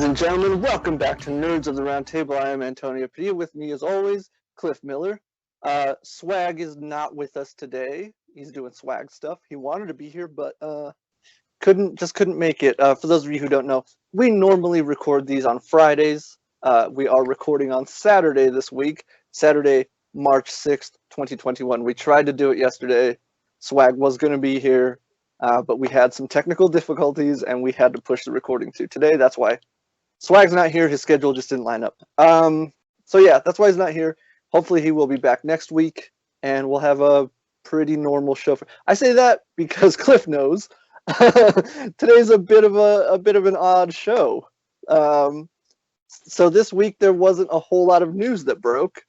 and gentlemen, welcome back to Nerds of the Roundtable. I am Antonio Padilla. With me, as always, Cliff Miller. Swag is not with us today. He's doing swag stuff. He wanted to be here, but couldn't make it. For those of you who don't know, we normally record these on Fridays. We are recording on Saturday this week, Saturday, March 6th, 2021. We tried to do it yesterday. Swag was going to be here, but we had some technical difficulties, and we had to push the recording to today. That's why Swag's not here. His schedule just didn't line up. So yeah, that's why he's not here. Hopefully he will be back next week, and we'll have a pretty normal show. I say that because Cliff knows. Today's a bit of an odd show. So this week there wasn't a whole lot of news that broke.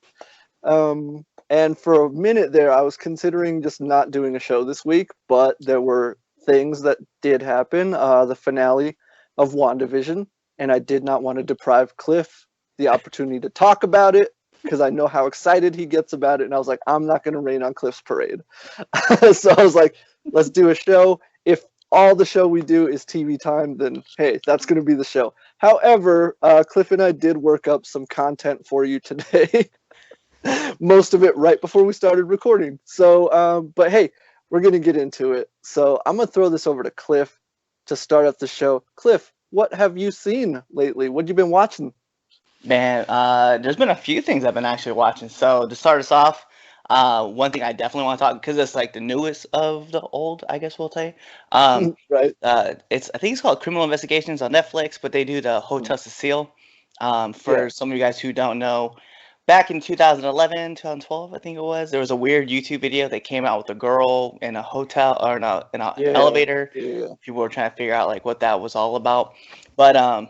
And for a minute there, I was considering just not doing a show this week, but there were things that did happen. The finale of WandaVision, and I did not want to deprive Cliff the opportunity to talk about it because I know how excited he gets about it. And I was like, I'm not going to rain on Cliff's parade. So I was like, let's do a show. If all the show we do is TV time, then hey, that's going to be the show. However, Cliff and I did work up some content for you today. Most of it right before we started recording. So, but hey, we're going to get into it. So I'm going to throw this over to Cliff to start up the show. Cliff, what have you seen lately? What have you been watching? Man, there's been a few things I've been actually watching. So to start us off, one thing I definitely want to talk, because it's like the newest of the old, I guess we'll say. Right. I think it's called Criminal Investigations on Netflix, but they do the Hotel Cecile. For some of you guys who don't know, back in 2011, 2012, I think it was, there was a weird YouTube video that came out with a girl in a hotel or in an elevator. Yeah. People were trying to figure out like what that was all about. But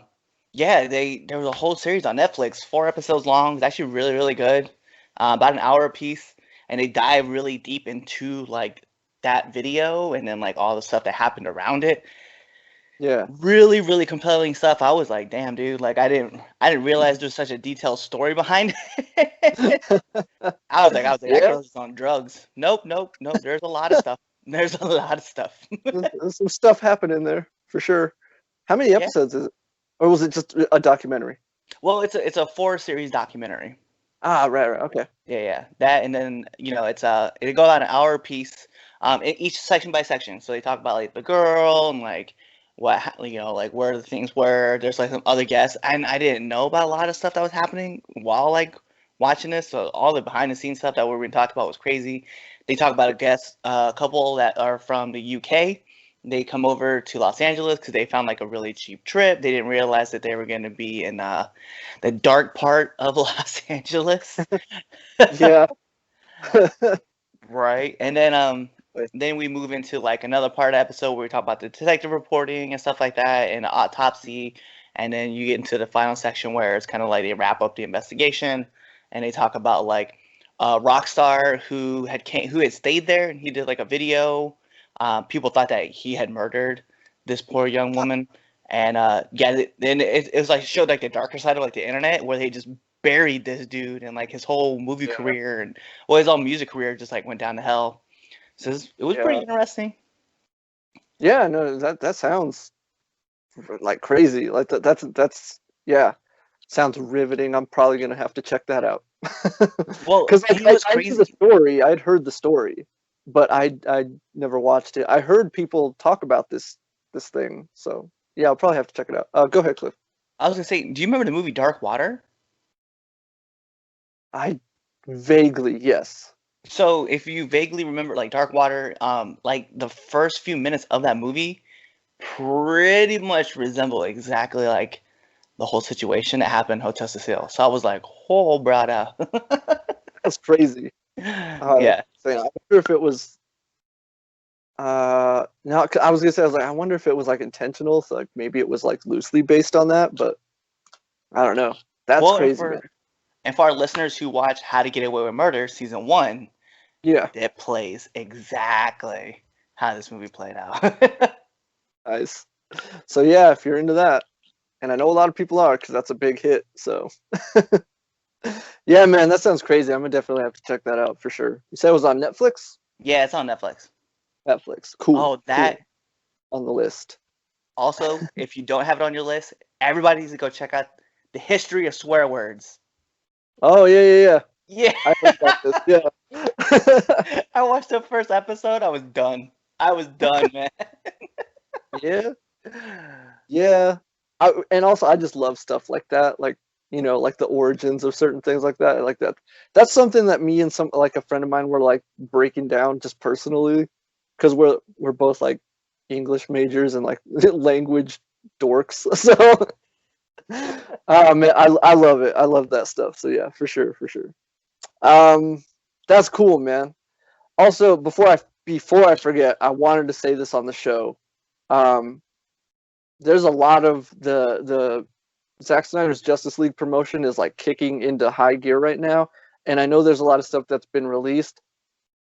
yeah, there was a whole series on Netflix, 4 episodes long. It's actually really, really good. About an hour a piece, and they dive really deep into like that video and then like all the stuff that happened around it. Yeah. Really, really compelling stuff. I was like, damn, dude, like I didn't realize there's such a detailed story behind it. I was like, I Yeah. thought it was on drugs. Nope. There's a lot of stuff. There's a lot of stuff. There's some stuff happening there for sure. How many episodes is it? Or was it just a documentary? Well, it's a 4-series documentary. Ah, right, okay. Yeah. That, and then it goes on an hour a piece. Each section by section. So they talk about like the girl and like what like where the things were. There's like some other guests, and I didn't know about a lot of stuff that was happening while like watching this. So all the behind the scenes stuff that we were talking about was crazy. They talk about a couple that are from the UK. They come over to Los Angeles because they found like a really cheap trip. They didn't realize that they were going to be in the dark part of Los Angeles. Yeah. Right. And then we move into like another part of the episode where we talk about the detective reporting and stuff like that and the autopsy. And then you get into the final section where it's kind of like they wrap up the investigation and they talk about like a rock star who had stayed there, and he did like a video. People thought that he had murdered this poor young woman, and then it was like showed like the darker side of like the internet where they just buried this dude and like his whole movie career and his whole music career just like went down to hell. So it was pretty interesting. Yeah, no, that sounds like crazy. Like that's sounds riveting. I'm probably gonna have to check that out. Well, because I knew the story. I'd heard the story, but I never watched it. I heard people talk about this thing, so yeah, I'll probably have to check it out. Go ahead, Cliff. I was gonna say, do you remember the movie Dark Water? I vaguely, yes. So if you vaguely remember like Dark Water, like the first few minutes of that movie pretty much resemble exactly like the whole situation that happened in Hotel Cecile. So I was like, oh, brother. That's crazy. Yeah. I wonder if it was. No, I was gonna say, I wonder if it was like intentional. So like maybe it was like loosely based on that, but I don't know. That's crazy, man. And for our listeners who watch How to Get Away with Murder season 1, it plays exactly how this movie played out. Nice. So yeah, if you're into that, and I know a lot of people are because that's a big hit. So yeah, man, that sounds crazy. I'm gonna definitely have to check that out for sure. You said it was on Netflix? Yeah, it's on Netflix. Netflix. Cool. Oh, that cool. On the list. Also, if you don't have it on your list, everybody needs to go check out the history of swear words. Oh yeah. Yeah. I heard about this. Yeah. I watched the first episode. I was done. Man. Yeah. Yeah. And also, I just love stuff like that. Like, like the origins of certain things like that. Like that. That's something that me and like a friend of mine were like breaking down just personally, because we're both like English majors and like language dorks. So, man, I love it. I love that stuff. So yeah, for sure. That's cool, man. Also, before I forget, I wanted to say this on the show. There's a lot of the Zack Snyder's Justice League promotion is like kicking into high gear right now, and I know there's a lot of stuff that's been released,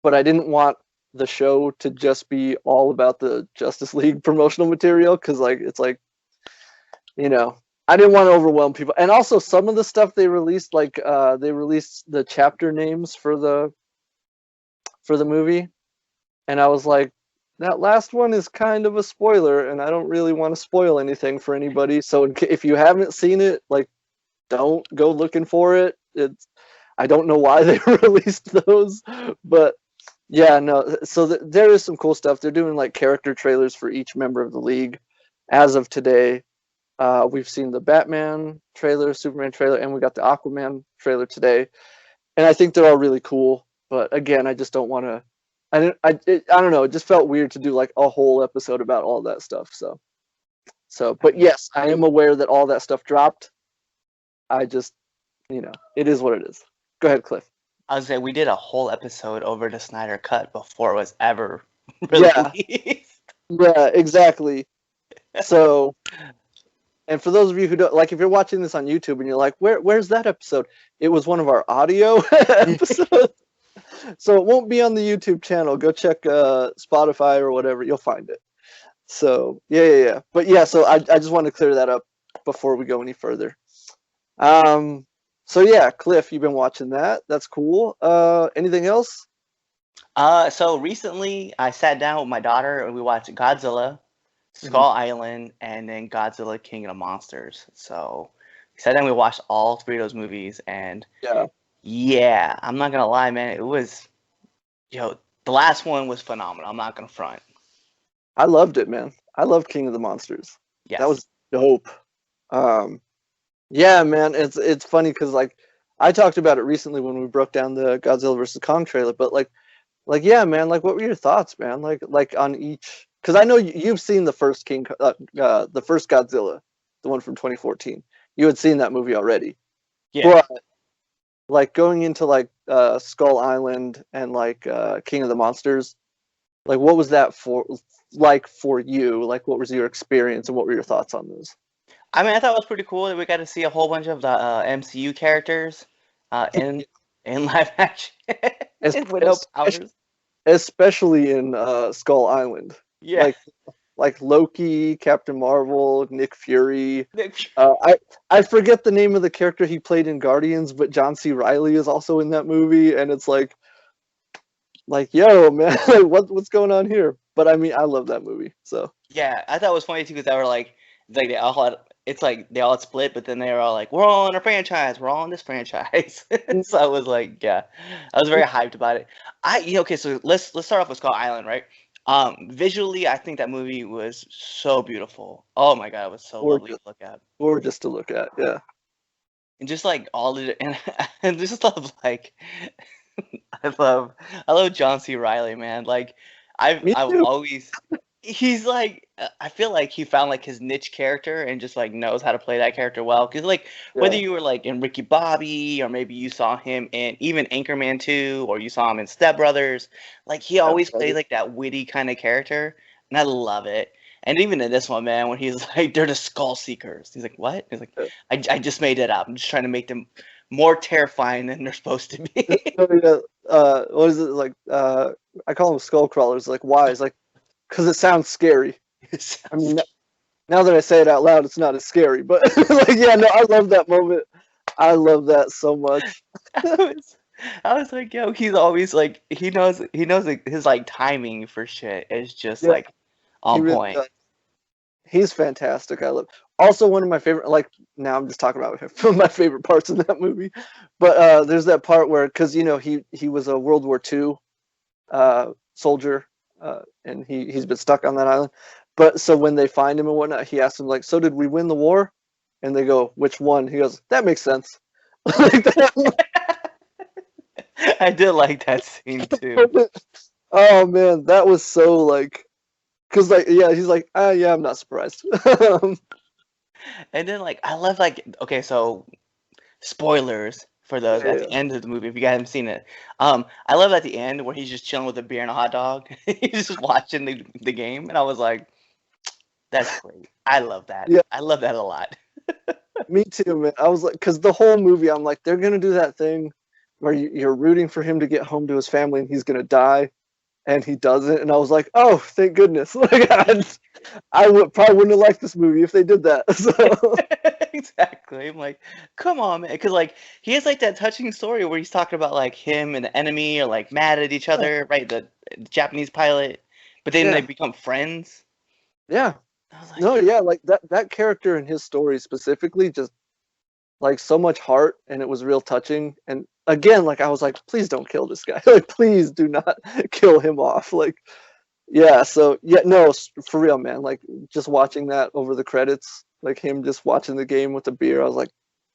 but I didn't want the show to just be all about the Justice League promotional material, because like it's like, I didn't want to overwhelm people. And also some of the stuff they released, like they released the chapter names for the movie, and I was like, that last one is kind of a spoiler, and I don't really want to spoil anything for anybody. So if you haven't seen it, like, don't go looking for it. I don't know why they released those, but yeah, no. So there is some cool stuff. They're doing like character trailers for each member of the league. As of today, we've seen the Batman trailer, Superman trailer, and we got the Aquaman trailer today. And I think they're all really cool. But again, I just don't want to. I don't know. It just felt weird to do like a whole episode about all that stuff. But yes, I am aware that all that stuff dropped. I just, it is what it is. Go ahead, Cliff. I was saying we did a whole episode over the Snyder Cut before it was ever released. Yeah, exactly. So, and for those of you who don't, like, if you're watching this on YouTube and you're like, where's that episode? It was one of our audio episodes. So it won't be on the YouTube channel. Go check Spotify or whatever. You'll find it. So, yeah. But yeah, so I just wanted to clear that up before we go any further. So yeah, Cliff, you've been watching that. That's cool. Anything else? So recently I sat down with my daughter and we watched Godzilla, Skull Island, and then Godzilla King of the Monsters. So we sat down, we watched all three of those movies, and yeah, I'm not gonna lie, man. It was, the last one was phenomenal. I'm not gonna front. I loved it, man. I loved King of the Monsters. Yes. That was dope. Yeah, man. It's funny because like I talked about it recently when we broke down the Godzilla vs. Kong trailer, but like yeah, man. Like, what were your thoughts, man? Like on each, because I know you've seen the first the first Godzilla, the one from 2014. You had seen that movie already. Yeah. But like going into like Skull Island and like King of the Monsters, like what was that for you? Like what was your experience and what were your thoughts on those? I mean, I thought it was pretty cool that we got to see a whole bunch of the MCU characters in live action with no powers. Especially in Skull Island. Yeah. Like Loki, Captain Marvel, Nick Fury. I forget the name of the character he played in Guardians, but John C. Reilly is also in that movie, and it's like yo, man, what's going on here? But I mean, I love that movie. So yeah, I thought it was funny too because they were like they all had, it's like they all had split, but then they were all like, we're all in a franchise, we're all in this franchise. So I was like, yeah, I was very hyped about it. Okay, so let's start off with Skull Island, right? Visually, I think that movie was so beautiful. Oh my god, it was so lovely to look at. Gorgeous to look at, yeah. And just like all of it, and just love like I love John C. Reilly, man. Like I've always, he's like, I feel like he found like his niche character and just like knows how to play that character well. Because like whether you were like in Ricky Bobby or maybe you saw him in even Anchorman 2 or you saw him in Step Brothers, like he always played like that witty kind of character, and I love it. And even in this one, man, when he's like, they're the Skull Seekers. He's like, what? He's like, I just made it up. I'm just trying to make them more terrifying than they're supposed to be. What is it like? I call them skull crawlers. Like, why? It's like, because it sounds scary. I mean, now that I say it out loud, it's not as scary. But like, yeah, no, I love that moment. I love that so much. I was like, yo, he's always like, he knows like, his like timing for shit is just like on point. He's fantastic. I love. Also, one of my favorite. Like now, I'm just talking about my favorite parts in that movie. But there's that part where, because he was a World War II soldier, and he's been stuck on that island. But so when they find him and whatnot, he asks them like, "So did we win the war?" And they go, "Which one?" He goes, "That makes sense." Like that. I did like that scene too. Oh man, that was so like, cause like yeah, he's like, yeah, I'm not surprised. And then like I love like okay, so spoilers for those at the end of the movie if you guys haven't seen it. I love at the end where he's just chilling with a beer and a hot dog. He's just watching the game, and I was like, that's great. I love that. Yeah. I love that a lot. Me too, man. I was like, because the whole movie, I'm like, they're gonna do that thing where you're rooting for him to get home to his family and he's gonna die, and he doesn't. And I was like, oh, thank goodness. Like, probably wouldn't have liked this movie if they did that. So. Exactly. I'm like, come on, man, because like he has like that touching story where he's talking about like him and the enemy are like mad at each other, right? The Japanese pilot, but then they become friends. Yeah. I was like, No, yeah, like that character and his story specifically, just like so much heart, and it was real touching. And again, like I was like, please don't kill this guy. Like, please do not kill him off. Like, yeah. So yeah, no, for real, man. Like just watching that over the credits, like him just watching the game with the beer, I was like,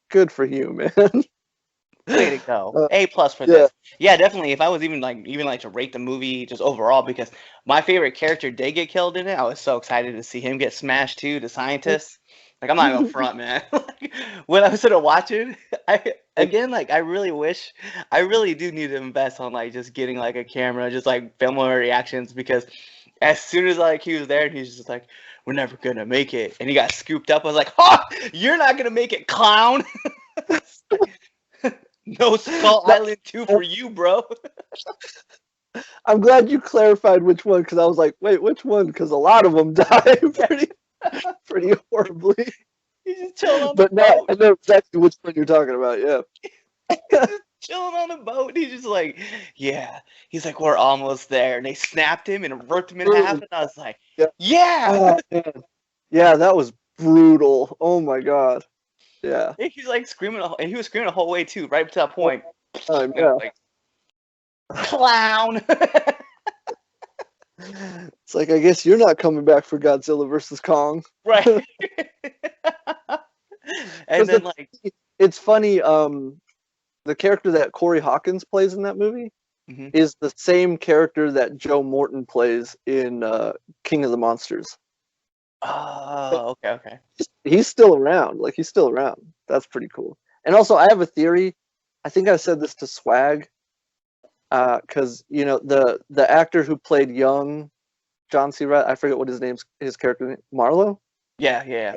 good for you, man. way to go. A+ for this. Yeah, definitely. If I was even like to rate the movie just overall, because my favorite character did get killed in it, I was so excited to see him get smashed too, the scientist. Like I'm not gonna front, man. Like, when I was sort of watching, I really do need to invest on like just getting like a camera, just like filming my reactions, because as soon as like he was there, he's just like, "We're never gonna make it," and he got scooped up. I was like, "Ha! You're not gonna make it, clown." No Skull Island 2 for you, bro. I'm glad you clarified which one, because I was like, wait, which one? Because a lot of them die pretty horribly. He's just chilling on but the now boat. I know exactly which one you're talking about. Yeah. Just chilling on the boat. He's just like, yeah. He's like, we're almost there. And they snapped him and ripped him in half. And I was like, yeah. Oh, man. Yeah, that was brutal. Oh my god. Yeah. He's like screaming, and he was screaming the whole way too, right up to that point. Yeah. Like, clown. It's like, I guess you're not coming back for Godzilla versus Kong. Right. And then like, it's funny. The character that Corey Hawkins plays in that movie is the same character that Joe Morton plays in King of the Monsters. Oh, okay. He's still around. Like, he's still around. That's pretty cool. And also, I have a theory. I think I said this to Swag, because the actor who played young John C. Reilly, I forget what his character name, Marlowe. Yeah.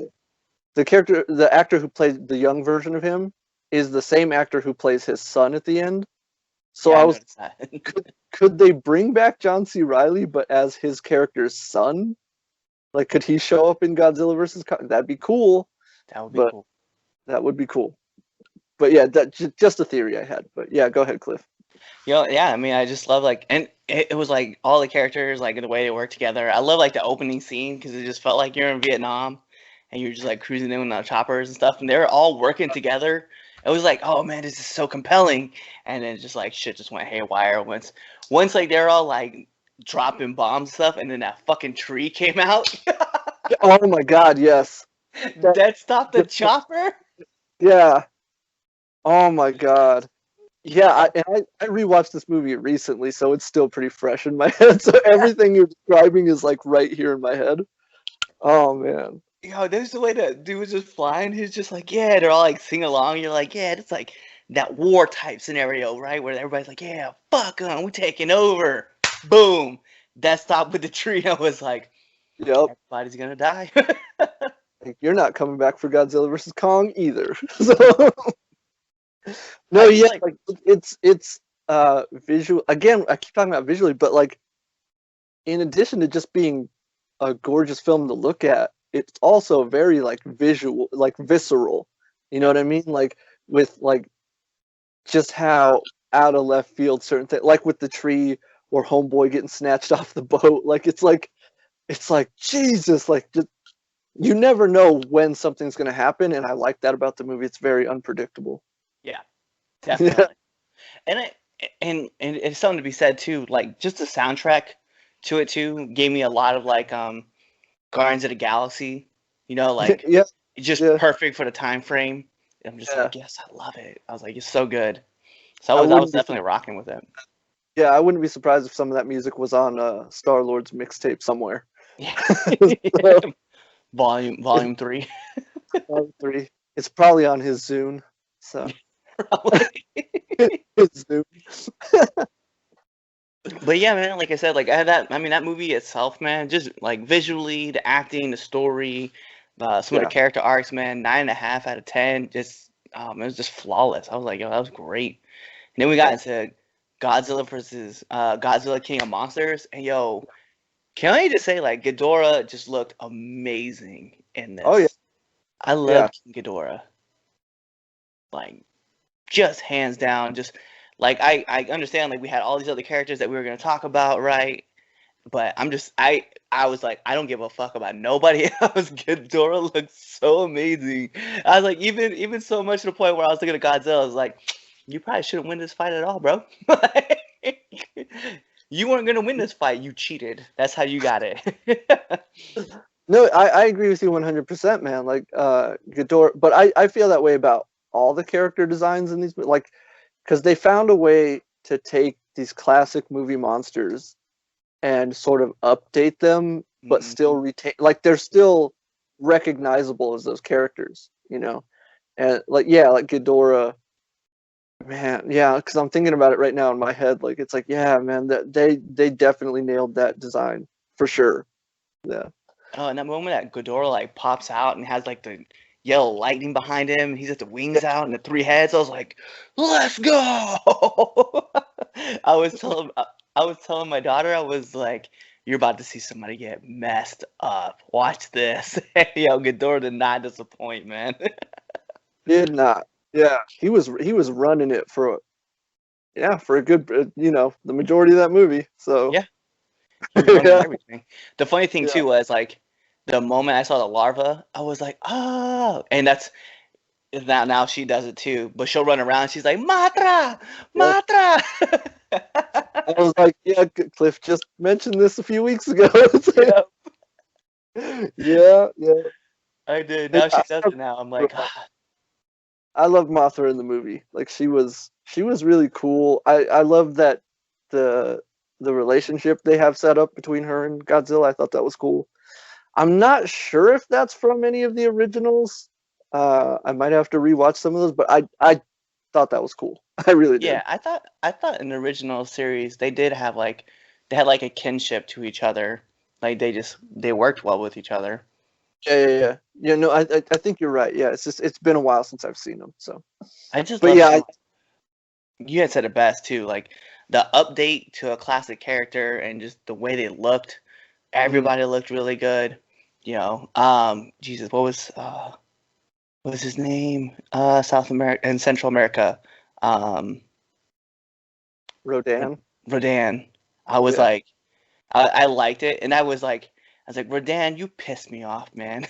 The actor who played the young version of him is the same actor who plays his son at the end. So I was, could they bring back John C. Reilly, but as his character's son? Like, could he show up in Godzilla versus Kong? That'd be cool. That would be cool. That would be cool. But yeah, that's just a theory I had. But yeah, go ahead, Cliff. Yeah. I mean, I just love like, and it was like all the characters, like the way they work together. I love like the opening scene because it just felt like you're in Vietnam, and you're just like cruising in on choppers and stuff, and they're all working together. It was like, oh man, this is so compelling. And then just like shit just went haywire once like they're all like dropping bombs and stuff, and then that fucking tree came out. Oh my god, yes. That stopped the chopper? Yeah. Oh my god. Yeah, I rewatched this movie recently, so it's still pretty fresh in my head. So everything you're describing is like right here in my head. Oh man. Yo, there's the way that dude was just flying. He's just like, yeah, they're all like sing along. You're like, yeah, it's like that war type scenario, right? Where everybody's like, yeah, fuck them, we're taking over. Boom. That stopped with the tree. I was like, yep, everybody's gonna die. Like, you're not coming back for Godzilla versus Kong either. So no, yeah, like it's visual. Again, I keep talking about visually, but like in addition to just being a gorgeous film to look at, it's also very like visual, like visceral. You know what I mean? Like with like just how out of left field certain things, like with the tree or Homeboy getting snatched off the boat. Like it's like Jesus, like just you never know when something's going to happen, and I like that about the movie. It's very unpredictable. Yeah, definitely. And it's something to be said too. Like just the soundtrack to it too gave me a lot of like Guardians of the Galaxy. You know, like Yeah, just yeah, perfect for the time frame. I'm just yeah. like, yes, I love it. I was like, it's so good. So I I was wouldn't be definitely rocking with it. Yeah, I wouldn't be surprised if some of that music was on Star-Lord's mixtape somewhere. Yeah. So, Volume 3. Volume 3. It's probably on his Zune. So Probably. his Zune. But yeah, man, like I said, like I mean that movie itself, man, just like visually, the acting, the story, some of the Yeah. character arcs, man, 9.5 out of 10. Just it was just flawless. I was like, yo, that was great. And then we got into Godzilla versus Godzilla King of Monsters, and yo, can I just say like Ghidorah just looked amazing in this. Oh yeah. I love King Ghidorah. Like just hands down, just like I understand like we had all these other characters that we were gonna talk about, right? But I was like, I don't give a fuck about nobody else. Ghidorah looks so amazing. I was like, even so much to the point where I was looking at Godzilla, I was like, you probably shouldn't win this fight at all, bro. You weren't gonna win this fight. You cheated. That's how you got it. No, I agree with you 100%, man. Like Ghidorah, but I feel that way about all the character designs in these, like, because they found a way to take these classic movie monsters and sort of update them, but still retain, like, they're still recognizable as those characters, you know? And like, yeah, like Ghidorah, man, yeah, because I'm thinking about it right now in my head. Like, it's like, yeah, man, that they definitely nailed that design for sure. Yeah. Oh, and that moment that Ghidorah like pops out and has like the yellow lightning behind him, and he's got the wings out and the three heads. I was like, "Let's go!" I was telling my daughter, I was like, "You're about to see somebody get messed up. Watch this." Yo, Ghidorah did not disappoint, man. Did not. Yeah, he was running it for a good the majority of that movie. So Yeah, he was running yeah, everything. The funny thing yeah, too was like the moment I saw the larva, I was like, "Oh!" And that's now she does it too, but she'll run around. She's like, "Matra, yeah. Matra." I was like, yeah, Cliff just mentioned this a few weeks ago. It's like, Yeah, yeah, yeah. I did. And Now she does it. Now I'm like, I love Mothra in the movie. Like, she was really cool. I love that the relationship they have set up between her and Godzilla. I thought that was cool. I'm not sure if that's from any of the originals. I might have to rewatch some of those, but I thought that was cool. I really did. yeah. I thought in the original series they did have like they had like a kinship to each other. Like they worked well with each other. Yeah. Yeah, no, I think you're right. Yeah, it's been a while since I've seen them. So, I just but love yeah, how you had said it best too. Like the update to a classic character and just the way they looked. mhm. Everybody looked really good. You know, Jesus, what was his name? South America and Central America. Um, Rodan. Rodan. I was Yeah, like, I liked it, and I was like, Rodan, you pissed me off, man.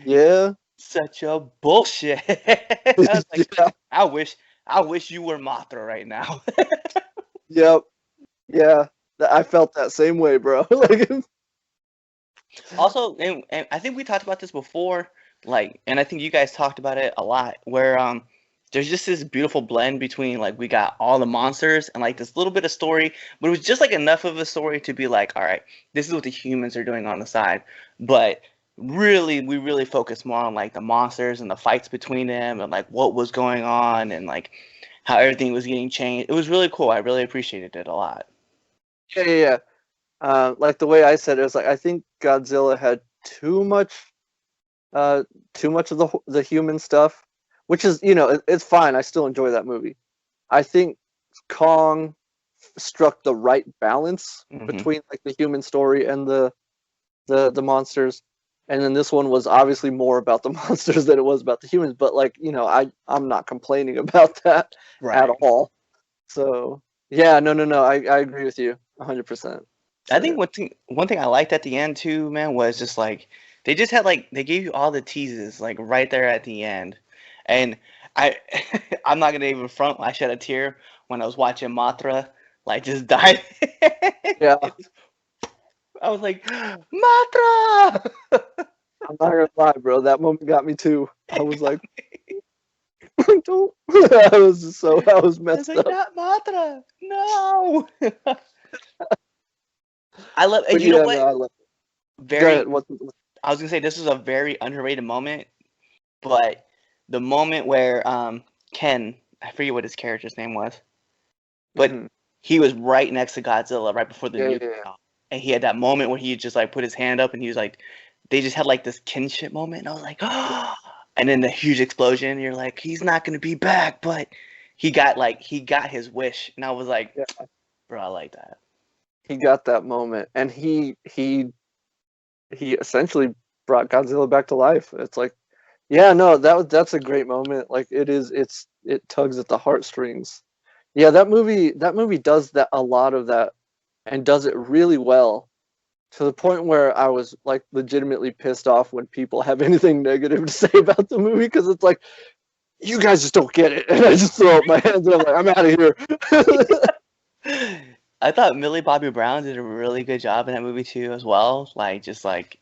yeah, Such a bullshit. I was like, yeah, I wish you were Mothra right now. yep, yeah. I felt that same way, bro. Like, Also, and I think we talked about this before, like, and I think you guys talked about it a lot, where there's just this beautiful blend between like we got all the monsters and like this little bit of story, but it was just like enough of a story to be like, all right, this is what the humans are doing on the side, but really we really focused more on like the monsters and the fights between them and like what was going on and like how everything was getting changed. It was really cool. I really appreciated it a lot. yeah. Like the way I said it was like I think Godzilla had uh, too much of the human stuff, which is it's fine. I still enjoy that movie. I think Kong struck the right balance Hmm. between like the human story and the monsters, and then this one was obviously more about the monsters than it was about the humans. But like I'm not complaining about that at Right. all. So yeah, no, I agree with you 100%. I think one thing I liked at the end too, man, was just like they just had like they gave you all the teases like right there at the end, and I I'm not gonna even front. I shed a tear when I was watching Mothra like just die. Yeah. I was like, Mothra. I'm not gonna lie, bro. That moment got me too. I was like, don't. I was just so I was I was messed like, up. not Mothra. No. I love, and But you know yeah, what? no, I love it. Go Very. ahead. I was gonna say this is a very underrated moment, but the moment where Ken, I forget what his character's name was, but Mhm. he was right next to Godzilla right before the Yeah, nuke yeah, went off, and he had that moment where he just like put his hand up and he was like, they just had like this kinship moment, and I was like, oh, and then the huge explosion. And you're like, he's not gonna be back, but he got his wish, and I was like, yeah. bro, I like that. He got that moment, and he essentially brought Godzilla back to life. It's like, yeah, no, that's a great moment. Like it tugs at the heartstrings. Yeah, that movie does that a lot of that and does it really well to the point where I was like legitimately pissed off when people have anything negative to say about the movie because it's like you guys just don't get it, and I just throw up my hands and I'm like I'm out of here. I thought Millie Bobby Brown did a really good job in that movie too, as well. Like, just like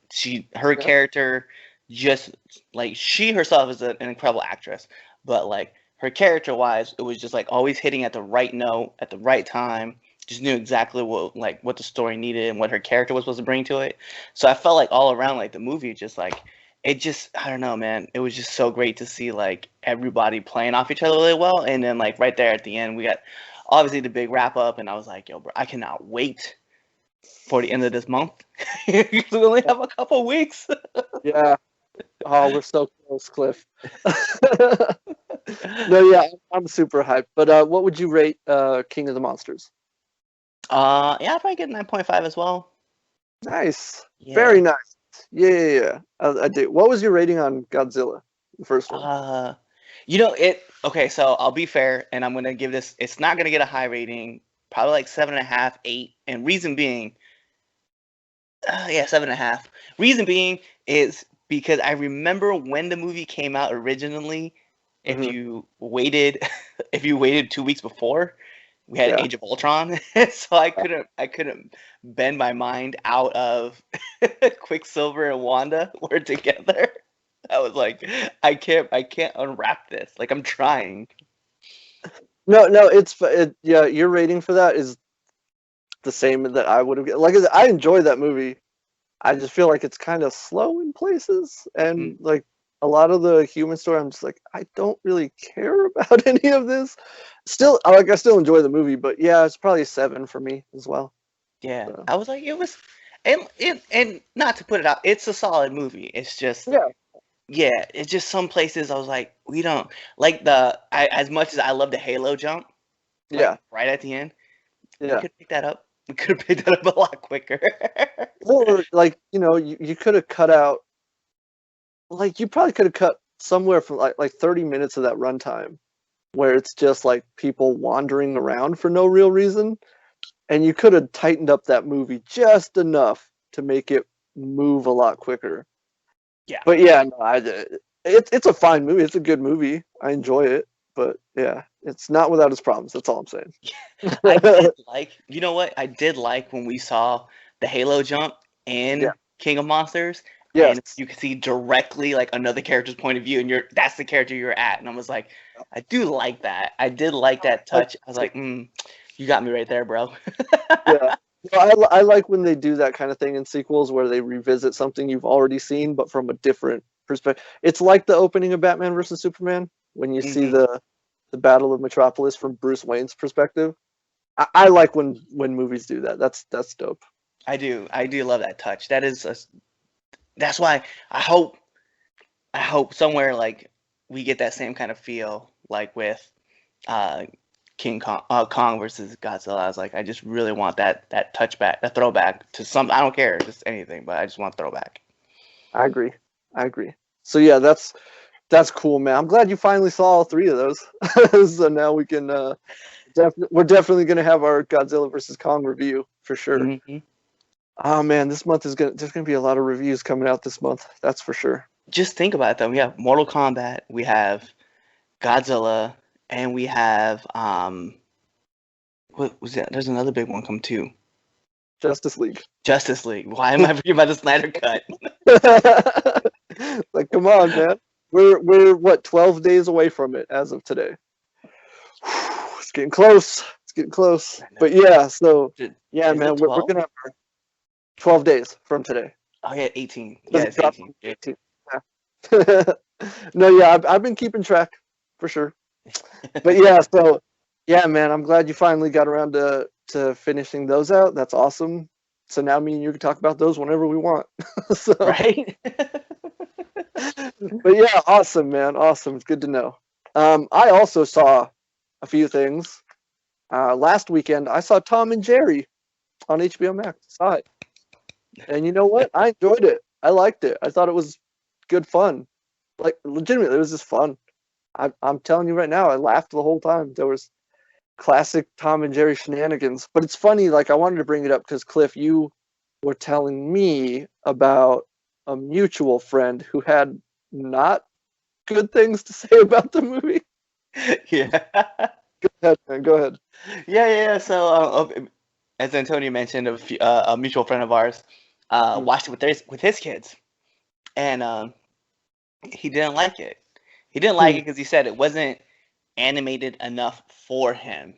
her Yeah. character, just like she herself is an incredible actress, but like her character wise, it was just like always hitting at the right note at the right time. Just knew exactly what the story needed and what her character was supposed to bring to it. So I felt like all around like the movie just like it just I don't know, man. It was just so great to see like everybody playing off each other really well, and then like right there at the end we got obviously the big wrap up, and I was like, yo, bro, I cannot wait for the end of this month. We only have a couple weeks. Yeah. Oh, we're so close, Cliff. No, yeah, I'm super hyped. But what would you rate King of the Monsters? Yeah, I'd probably get 9.5 as well. Nice. Yeah. Very nice. Yeah, yeah, yeah. I do. What was your rating on Godzilla, the first one? Okay, so I'll be fair, and I'm gonna give this. It's not gonna get a high rating. Probably like 7.5, 8. And reason being, yeah, 7.5. Reason being is because I remember when the movie came out originally. If Hmm. you waited, if you waited 2 weeks before, we had Yeah. Age of Ultron, so I couldn't bend my mind out of Quicksilver and Wanda were together. I was like, I can't unwrap this. Like I'm trying. No, no, yeah, your rating for that is the same that I would have. Like I enjoy that movie. I just feel like it's kind of slow in places, Mm, and like a lot of the human story, I'm just like I don't really care about any of this. Still, I still enjoy the movie, but yeah, it's probably a 7 for me as well. yeah, So I was like, it was, and not to put it out, it's a solid movie. It's just, yeah, yeah, it's just some places I was like, we don't like as much as I love the Halo jump, like yeah, right at the end, we yeah. could pick that up. We could have picked that up a lot quicker. Or like you could have cut out like you probably could have cut somewhere from like 30 minutes of that runtime where it's just like people wandering around for no real reason, and you could have tightened up that movie just enough to make it move a lot quicker. Yeah. But yeah, no, it's a fine movie. It's a good movie. I enjoy it, but yeah, it's not without its problems. That's all I'm saying. I did like, you know what? I did like when we saw the Halo jump Yeah. in King of Monsters, Yes. and you could see directly like another character's point of view, and that's the character you're at. And I was like, I do like that. I did like that touch. I was like, you got me right there, bro. Yeah. Well, I like when they do that kind of thing in sequels where they revisit something you've already seen, but from a different perspective. It's like the opening of Batman versus Superman when you see Hmm. the Battle of Metropolis from Bruce Wayne's perspective. I like when movies do that. That's dope. I do love that touch. That's why I hope somewhere like we get that same kind of feel like with uh King Kong, Kong versus Godzilla. I was like, I just really want that touchback, that throwback to some. I don't care, just anything, but I just want throwback. I agree. I agree. So yeah, that's cool, man. I'm glad you finally saw all three of those. So now we can we're definitely gonna have our Godzilla versus Kong review for sure. Hmm. Oh man, this month there's gonna be a lot of reviews coming out this month. That's for sure. Just think about it though. We have Mortal Kombat, we have Godzilla, and we have what was that? There's another big one come too. Justice League. Justice League. Why am I forgetting about the Snyder Cut? Like, come on, man. We're what 12 days away from it as of today. It's getting close. It's getting close. But yeah, so yeah, man, we're gonna have 12 days from today. Oh yeah, 18. Yeah, it's 18. 18. Yeah. No, yeah, I've been keeping track for sure. But yeah, so yeah, man, I'm glad you finally got around to finishing those out. That's awesome. So now me and you can talk about those whenever we want. So, right? But yeah, awesome, man. Awesome. It's good to know. I also saw a few things. Last weekend, I saw Tom and Jerry on HBO Max. Saw it. And you know what? I enjoyed it. I liked it. I thought it was good fun. Like, legitimately, it was just fun. I'm telling you right now, I laughed the whole time. There was classic Tom and Jerry shenanigans. But it's funny, like, I wanted to bring it up because, Cliff, you were telling me about a mutual friend who had not good things to say about the movie. Yeah. Go ahead, man. Go ahead. Yeah. So, as Antonio mentioned, a mutual friend of ours watched it with his kids, and he didn't like it. He didn't like it because he said it wasn't animated enough for him.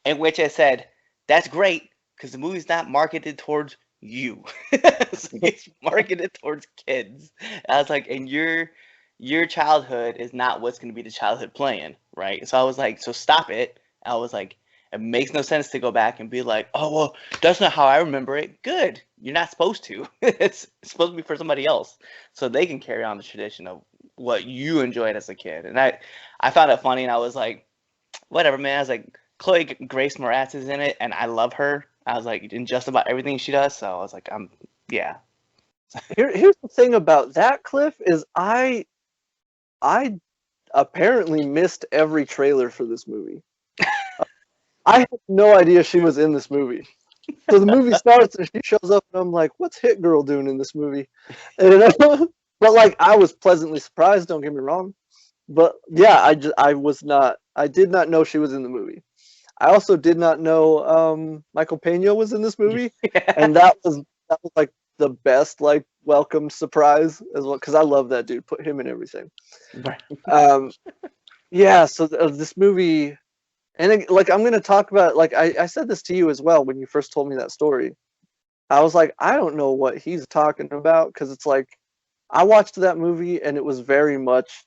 In which I said, "That's great because the movie's not marketed towards you. It's marketed towards kids." I was like, and your childhood is not what's going to be the childhood playing, right? So I was like, so stop it. I was like, it makes no sense to go back and be like, oh, well, that's not how I remember it. Good. You're not supposed to. It's supposed to be for somebody else so they can carry on the tradition of what you enjoyed as a kid. And I found it funny, and I was like, whatever, man. I was like, Chloe Grace Moretz is in it, and I love her. I was like, in just about everything she does. So I was like, yeah. Here's the thing about that, Cliff, is I apparently missed every trailer for this movie. I had no idea she was in this movie. So the movie starts and she shows up, and I'm like, "What's Hit Girl doing in this movie?" And, but like, I was pleasantly surprised. Don't get me wrong, but yeah, I did not know she was in the movie. I also did not know Michael Pena was in this movie, and that was like the best like welcome surprise as well, because I love that dude. Put him in everything. Right. Yeah, so this movie, and like I'm gonna talk about, like I said this to you as well when you first told me that story. I was like, I don't know what he's talking about, because it's like I watched that movie and it was very much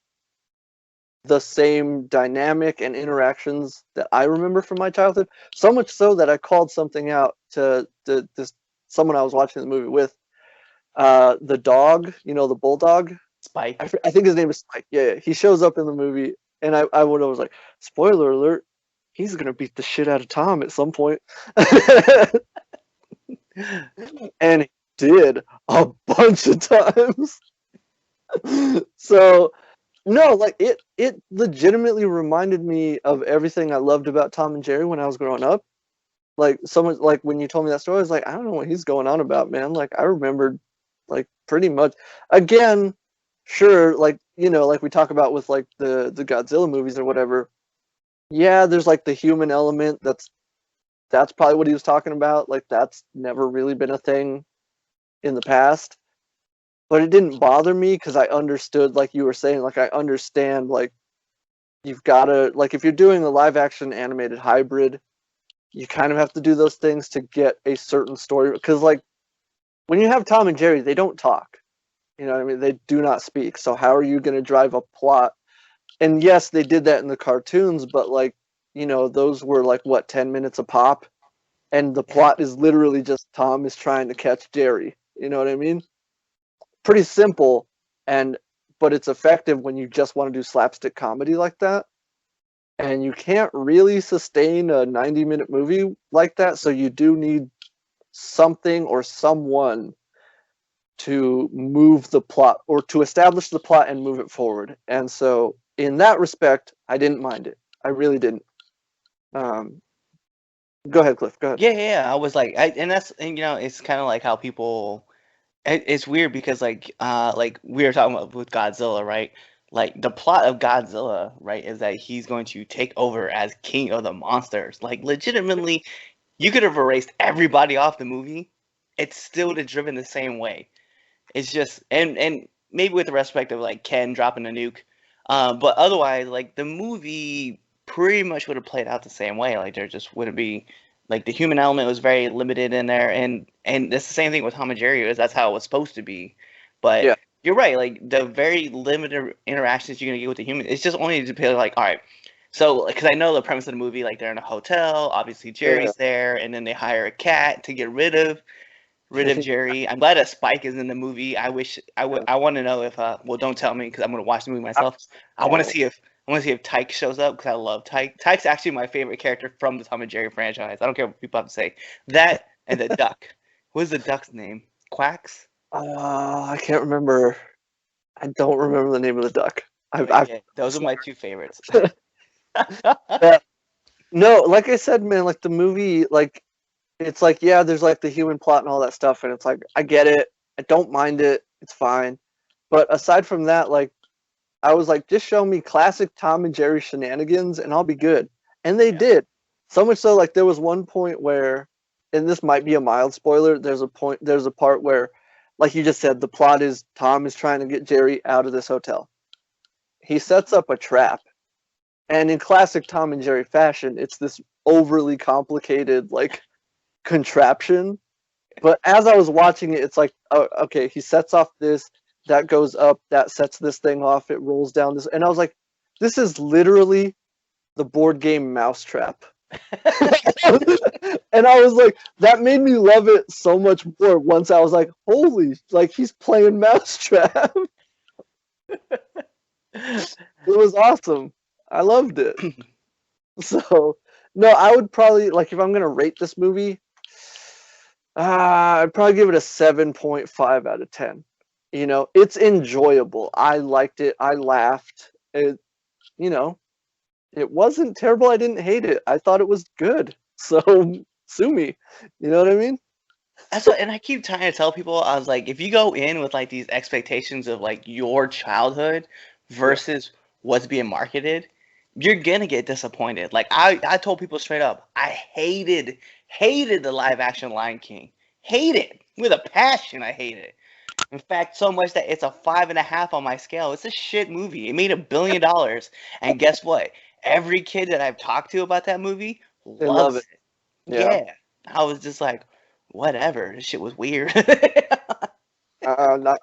the same dynamic and interactions that I remember from my childhood. So much so that I called something out to this someone I was watching the movie with. The dog, the bulldog. Spike. I think his name is Spike. Yeah, he shows up in the movie, and I was like, spoiler alert, he's gonna beat the shit out of Tom at some point. And he did a bunch of times. So no, like it legitimately reminded me of everything I loved about Tom and Jerry when I was growing up. Like, someone, like, when you told me that story, I was like, I don't know what he's going on about, man. Like, I remembered, like, pretty much. Again, sure, like, like we talk about with like the Godzilla movies or whatever. Yeah, there's like the human element. That's probably what he was talking about. Like, that's never really been a thing in the past. But it didn't bother me because I understood, like you were saying, like, I understand, like, you've got to, like, if you're doing a live action animated hybrid, you kind of have to do those things to get a certain story. Because, like, when you have Tom and Jerry, they don't talk. You know what I mean? They do not speak. So how are you going to drive a plot? And yes, they did that in the cartoons, but, like, those were, like, what, 10 minutes a pop? And the plot is literally just Tom is trying to catch Jerry. You know what I mean? Pretty simple, but it's effective when you just want to do slapstick comedy like that. And you can't really sustain a 90-minute movie like that, so you do need something or someone to move the plot, or to establish the plot and move it forward. And so, in that respect, I didn't mind it. I really didn't. Go ahead, Cliff. Go ahead. Yeah. I was like, and it's kind of like how people. It's weird because like we were talking about with Godzilla, right? Like the plot of Godzilla, right, is that he's going to take over as king of the monsters. Like legitimately, you could have erased everybody off the movie. It still would have driven the same way. It's just and maybe with the respect of like Ken dropping a nuke, but otherwise like the movie pretty much would have played out the same way. Like there just wouldn't be like the human element was very limited in there, and it's the same thing with Tom and Jerry. Is that's how it was supposed to be, but Yeah. you're right. Like the very limited interactions you're gonna get with the human, it's just only to be like, all right. So, because I know the premise of the movie, like they're in a hotel, obviously Yeah. Jerry's there, and then they hire a cat to get rid of Jerry. I'm glad that Spike is in the movie. I wish I want to know if well, don't tell me because I'm gonna watch the movie myself. I want to Oh, see if Tyke shows up because I love Tyke. Tyke's actually my favorite character from the Tom and Jerry franchise. I don't care what people have to say. That and the duck. What is the duck's name? Quacks. I can't remember. I don't remember the name of the duck. But I've yeah, those are my two favorites. yeah. No, like I said, man, like the movie, like it's like yeah, there's like the human plot and all that stuff, and it's like I get it, I don't mind it, it's fine. But aside from that, like I was like, just show me classic Tom and Jerry shenanigans, and I'll be good. And they Yeah. did. So much so, like there was one point where, and this might be a mild spoiler. There's a part where, like you just said, the plot is Tom is trying to get Jerry out of this hotel. He sets up a trap. And in classic Tom and Jerry fashion, it's this overly complicated like contraption. But as I was watching it, it's like, oh, okay, he sets off this, that goes up, that sets this thing off, it rolls down this, and I was like, this is literally the board game Mousetrap. And I was like, that made me love it so much more once I was like, holy, like he's playing Mousetrap. It was awesome. I loved it. So, no, I would probably like if I'm gonna rate this movie, I'd probably give it a 7.5 out of 10. You know, it's enjoyable. I liked it. I laughed. You know, it wasn't terrible. I didn't hate it. I thought it was good. So, sue me. You know what I mean? And I keep trying to tell people, I was like, if you go in with like these expectations of like your childhood Yeah. versus what's being marketed, you're gonna get disappointed. Like I told people straight up, I hated the live action Lion King. Hate it with a passion. I hate it. In fact, so much that it's a 5.5 on my scale. It's a shit movie. It made $1 billion, and guess what? Every kid that I've talked to about that movie They love loves it. it. Yeah. Yeah, I was just like, whatever. This shit was weird. Not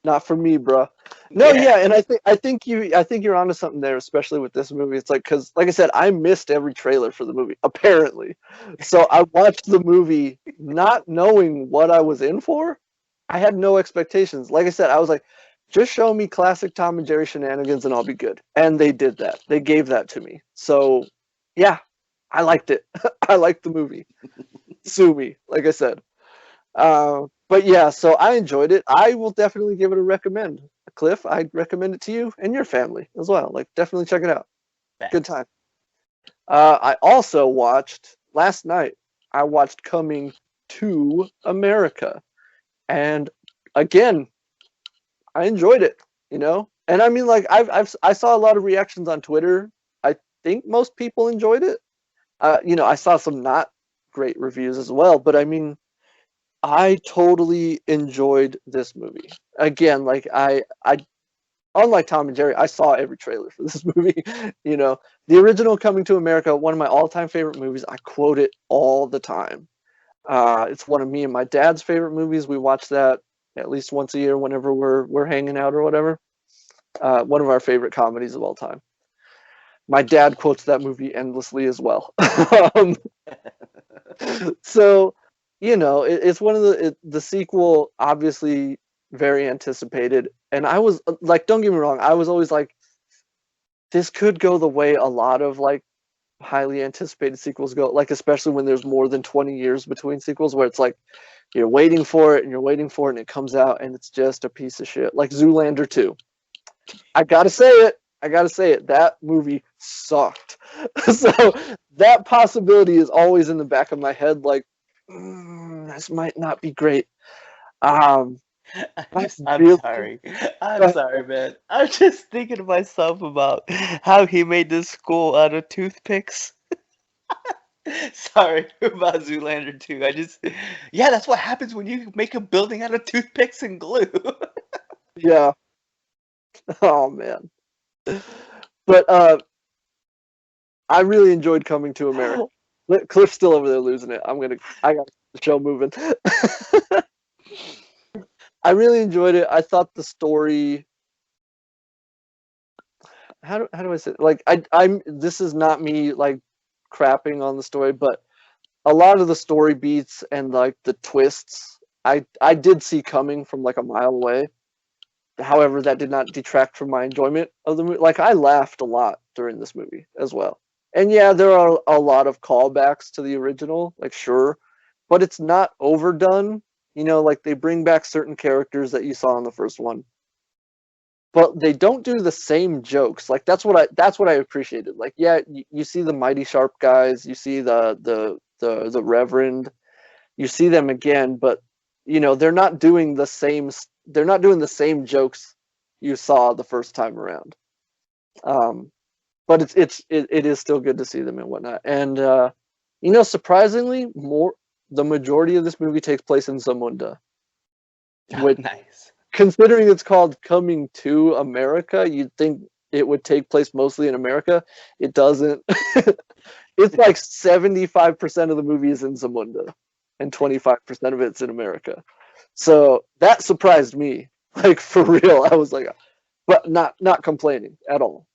not for me, bro. No, Yeah. yeah, and I think you're onto something there, especially with this movie. It's like because, like I said, I missed every trailer for the movie apparently, so I watched the movie not knowing what I was in for. I had no expectations. Like I said, I was like, just show me classic Tom and Jerry shenanigans, and I'll be good. And they did that. They gave that to me. So, yeah, I liked it. I liked the movie. Sue me, like I said. But yeah, so I enjoyed it. I will definitely give it a recommend. Cliff, I'd recommend it to you and your family as well. Like, definitely check it out. Good Facts. time. I also watched last night. I watched Coming to America, and again, I enjoyed it. You know, and I mean, like, I saw a lot of reactions on Twitter. I think most people enjoyed it. You know, I saw some not great reviews as well, but I mean, I totally enjoyed this movie. Again, like I unlike Tom and Jerry, I saw every trailer for this movie. You know, the original Coming to America, one of my all-time favorite movies. I quote it all the time. It's one of me and my dad's favorite movies. We watch that at least once a year whenever we're hanging out or whatever. One of our favorite comedies of all time. My dad quotes that movie endlessly as well. um, so you know it's one of the sequel obviously very anticipated, and I was like, don't get me wrong, I was always like, this could go the way a lot of like highly anticipated sequels go, like especially when there's more than 20 years between sequels, where it's like you're waiting for it and you're waiting for it and it comes out and it's just a piece of shit, like Zoolander 2. I gotta say it, I gotta say it, that movie sucked. So that possibility is always in the back of my head, like, this might not be great. Um, I I'm really, sorry. I'm sorry, man. I'm just thinking to myself about how he made this school out of toothpicks. Sorry about Zoolander 2. Yeah, that's what happens when you make a building out of toothpicks and glue. yeah. Oh man. But I really enjoyed Coming to America. Cliff's still over there losing it. I got the show moving. I really enjoyed it. I thought the story. How do I say it? Like I'm this is not me like crapping on the story, but a lot of the story beats and like the twists I did see coming from like a mile away. However, that did not detract from my enjoyment of the movie. Like I laughed a lot during this movie as well. And yeah, there are a lot of callbacks to the original, like sure, but it's not overdone. You know, like they bring back certain characters that you saw in the first one, but they don't do the same jokes. Like that's what I appreciated. Like yeah, you see the Mighty Sharp guys, you see the Reverend, you see them again, but you know they're not doing the same jokes you saw the first time around. Um, but it is still good to see them and whatnot. And you know, surprisingly, more the majority of this movie takes place in Zamunda, which Nice. considering it's called Coming to America, you'd think it would take place mostly in America. It doesn't. It's like 75% of the movie is in Zamunda and 25% of it's in America. So that surprised me. Like for real. I was like, but not complaining at all.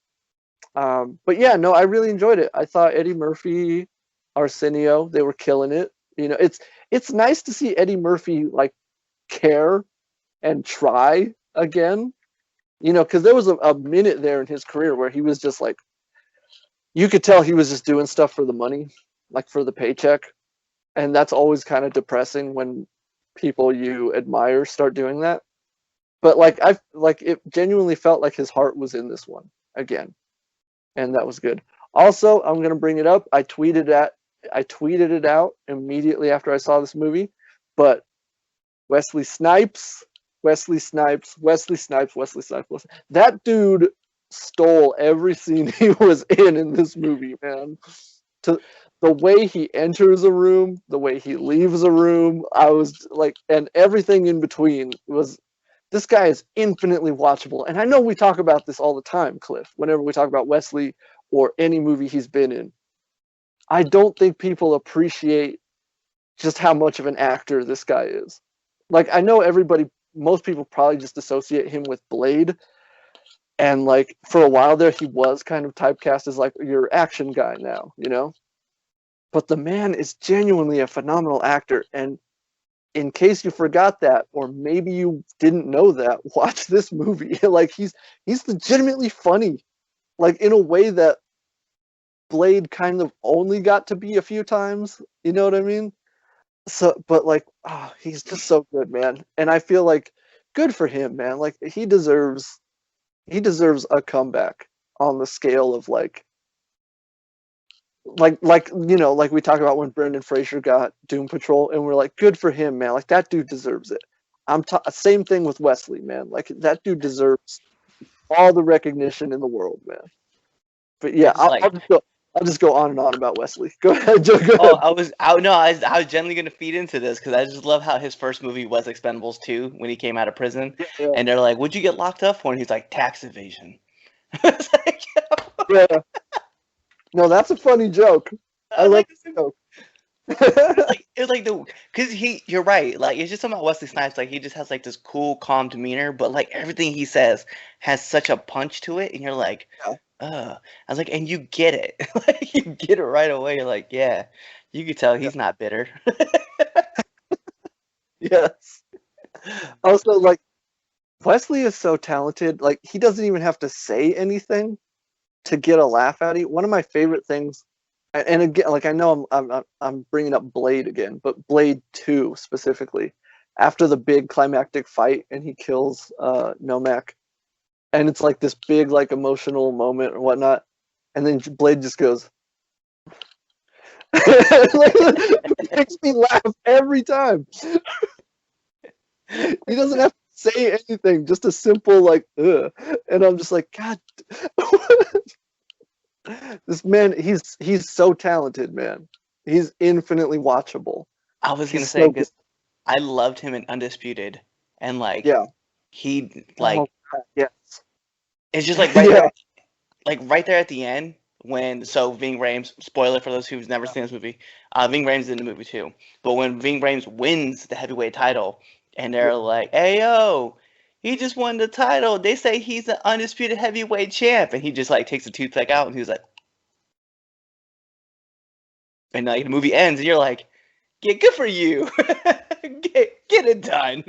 But yeah, no, I really enjoyed it. I thought Eddie Murphy, Arsenio, they were killing it. You know, it's nice to see Eddie Murphy like care and try again. You know, because there was a minute there in his career where he was just like, you could tell he was just doing stuff for the money, like for the paycheck, and that's always kind of depressing when people you admire start doing that. But like I like it genuinely felt like his heart was in this one again, and that was good. Also, I'm gonna bring it up. I tweeted it out immediately after I saw this movie, but Wesley Snipes, Wesley Snipes, Wesley Snipes, Wesley Snipes. That dude stole every scene he was in this movie, man. To the way he enters a room, the way he leaves a room, I was like, and everything in between was. This guy is infinitely watchable, and I know we talk about this all the time, Cliff. Whenever we talk about Wesley or any movie he's been in, I don't think people appreciate just how much of an actor this guy is. Like I know most people probably just associate him with Blade, and like for a while there he was kind of typecast as like your action guy now, you know? But the man is genuinely a phenomenal actor, and in case you forgot that, or maybe you didn't know that, watch this movie. Like he's legitimately funny, like in a way that Blade kind of only got to be a few times. You know what I mean? So, but like, he's just so good, man. And I feel like good for him, man. Like he deserves a comeback on the scale of like you know, like we talk about when Brendan Fraser got Doom Patrol, and we're like, good for him, man. Like that dude deserves it. Same thing with Wesley, man. Like that dude deserves all the recognition in the world, man. But I yeah, just like. I'll just go on and on about Wesley. Go ahead, Joe. Go Oh, ahead. I was generally gonna feed into this because I just love how his first movie was Expendables 2 when he came out of prison, Yeah, and they're like, "What'd you get locked up for?" And he's like, "Tax evasion." It's like, yeah. No, that's a funny joke. I I love like this. the joke. It's like because you're right. Like it's just something about Wesley Snipes. Like he just has like this cool, calm demeanor, but like everything he says has such a punch to it, and you're like, Yeah, I was like, and you get it. Like you get it right away. You're like, yeah, you could tell yeah, he's not bitter. yes. Also, like Wesley is so talented. Like he doesn't even have to say anything to get a laugh out of you. One of my favorite things, and again, like I know I'm bringing up Blade again, but Blade 2 specifically, after the big climactic fight and he kills Nomak, and it's like this big like emotional moment or whatnot, and then Blade just goes. Like, it makes me laugh every time. He doesn't have to say anything, just a simple like ugh. And I'm just like, God, this man, he's so talented, man. He's infinitely watchable. I was gonna He's say so because I loved him in Undisputed, and like Yeah. he like Oh, yes. it's just like right Yeah. there, like right there at the end when Ving Rhames, spoiler for those who've never seen this movie, Ving Rhames is in the movie too. But when Ving Rhames wins the heavyweight title, and they're like, "Hey yo, he just won the title. They say he's an undisputed heavyweight champ," and he just like takes a toothpick out and he's like, and like the movie ends, and you're like, "Yeah, good for you, get it done."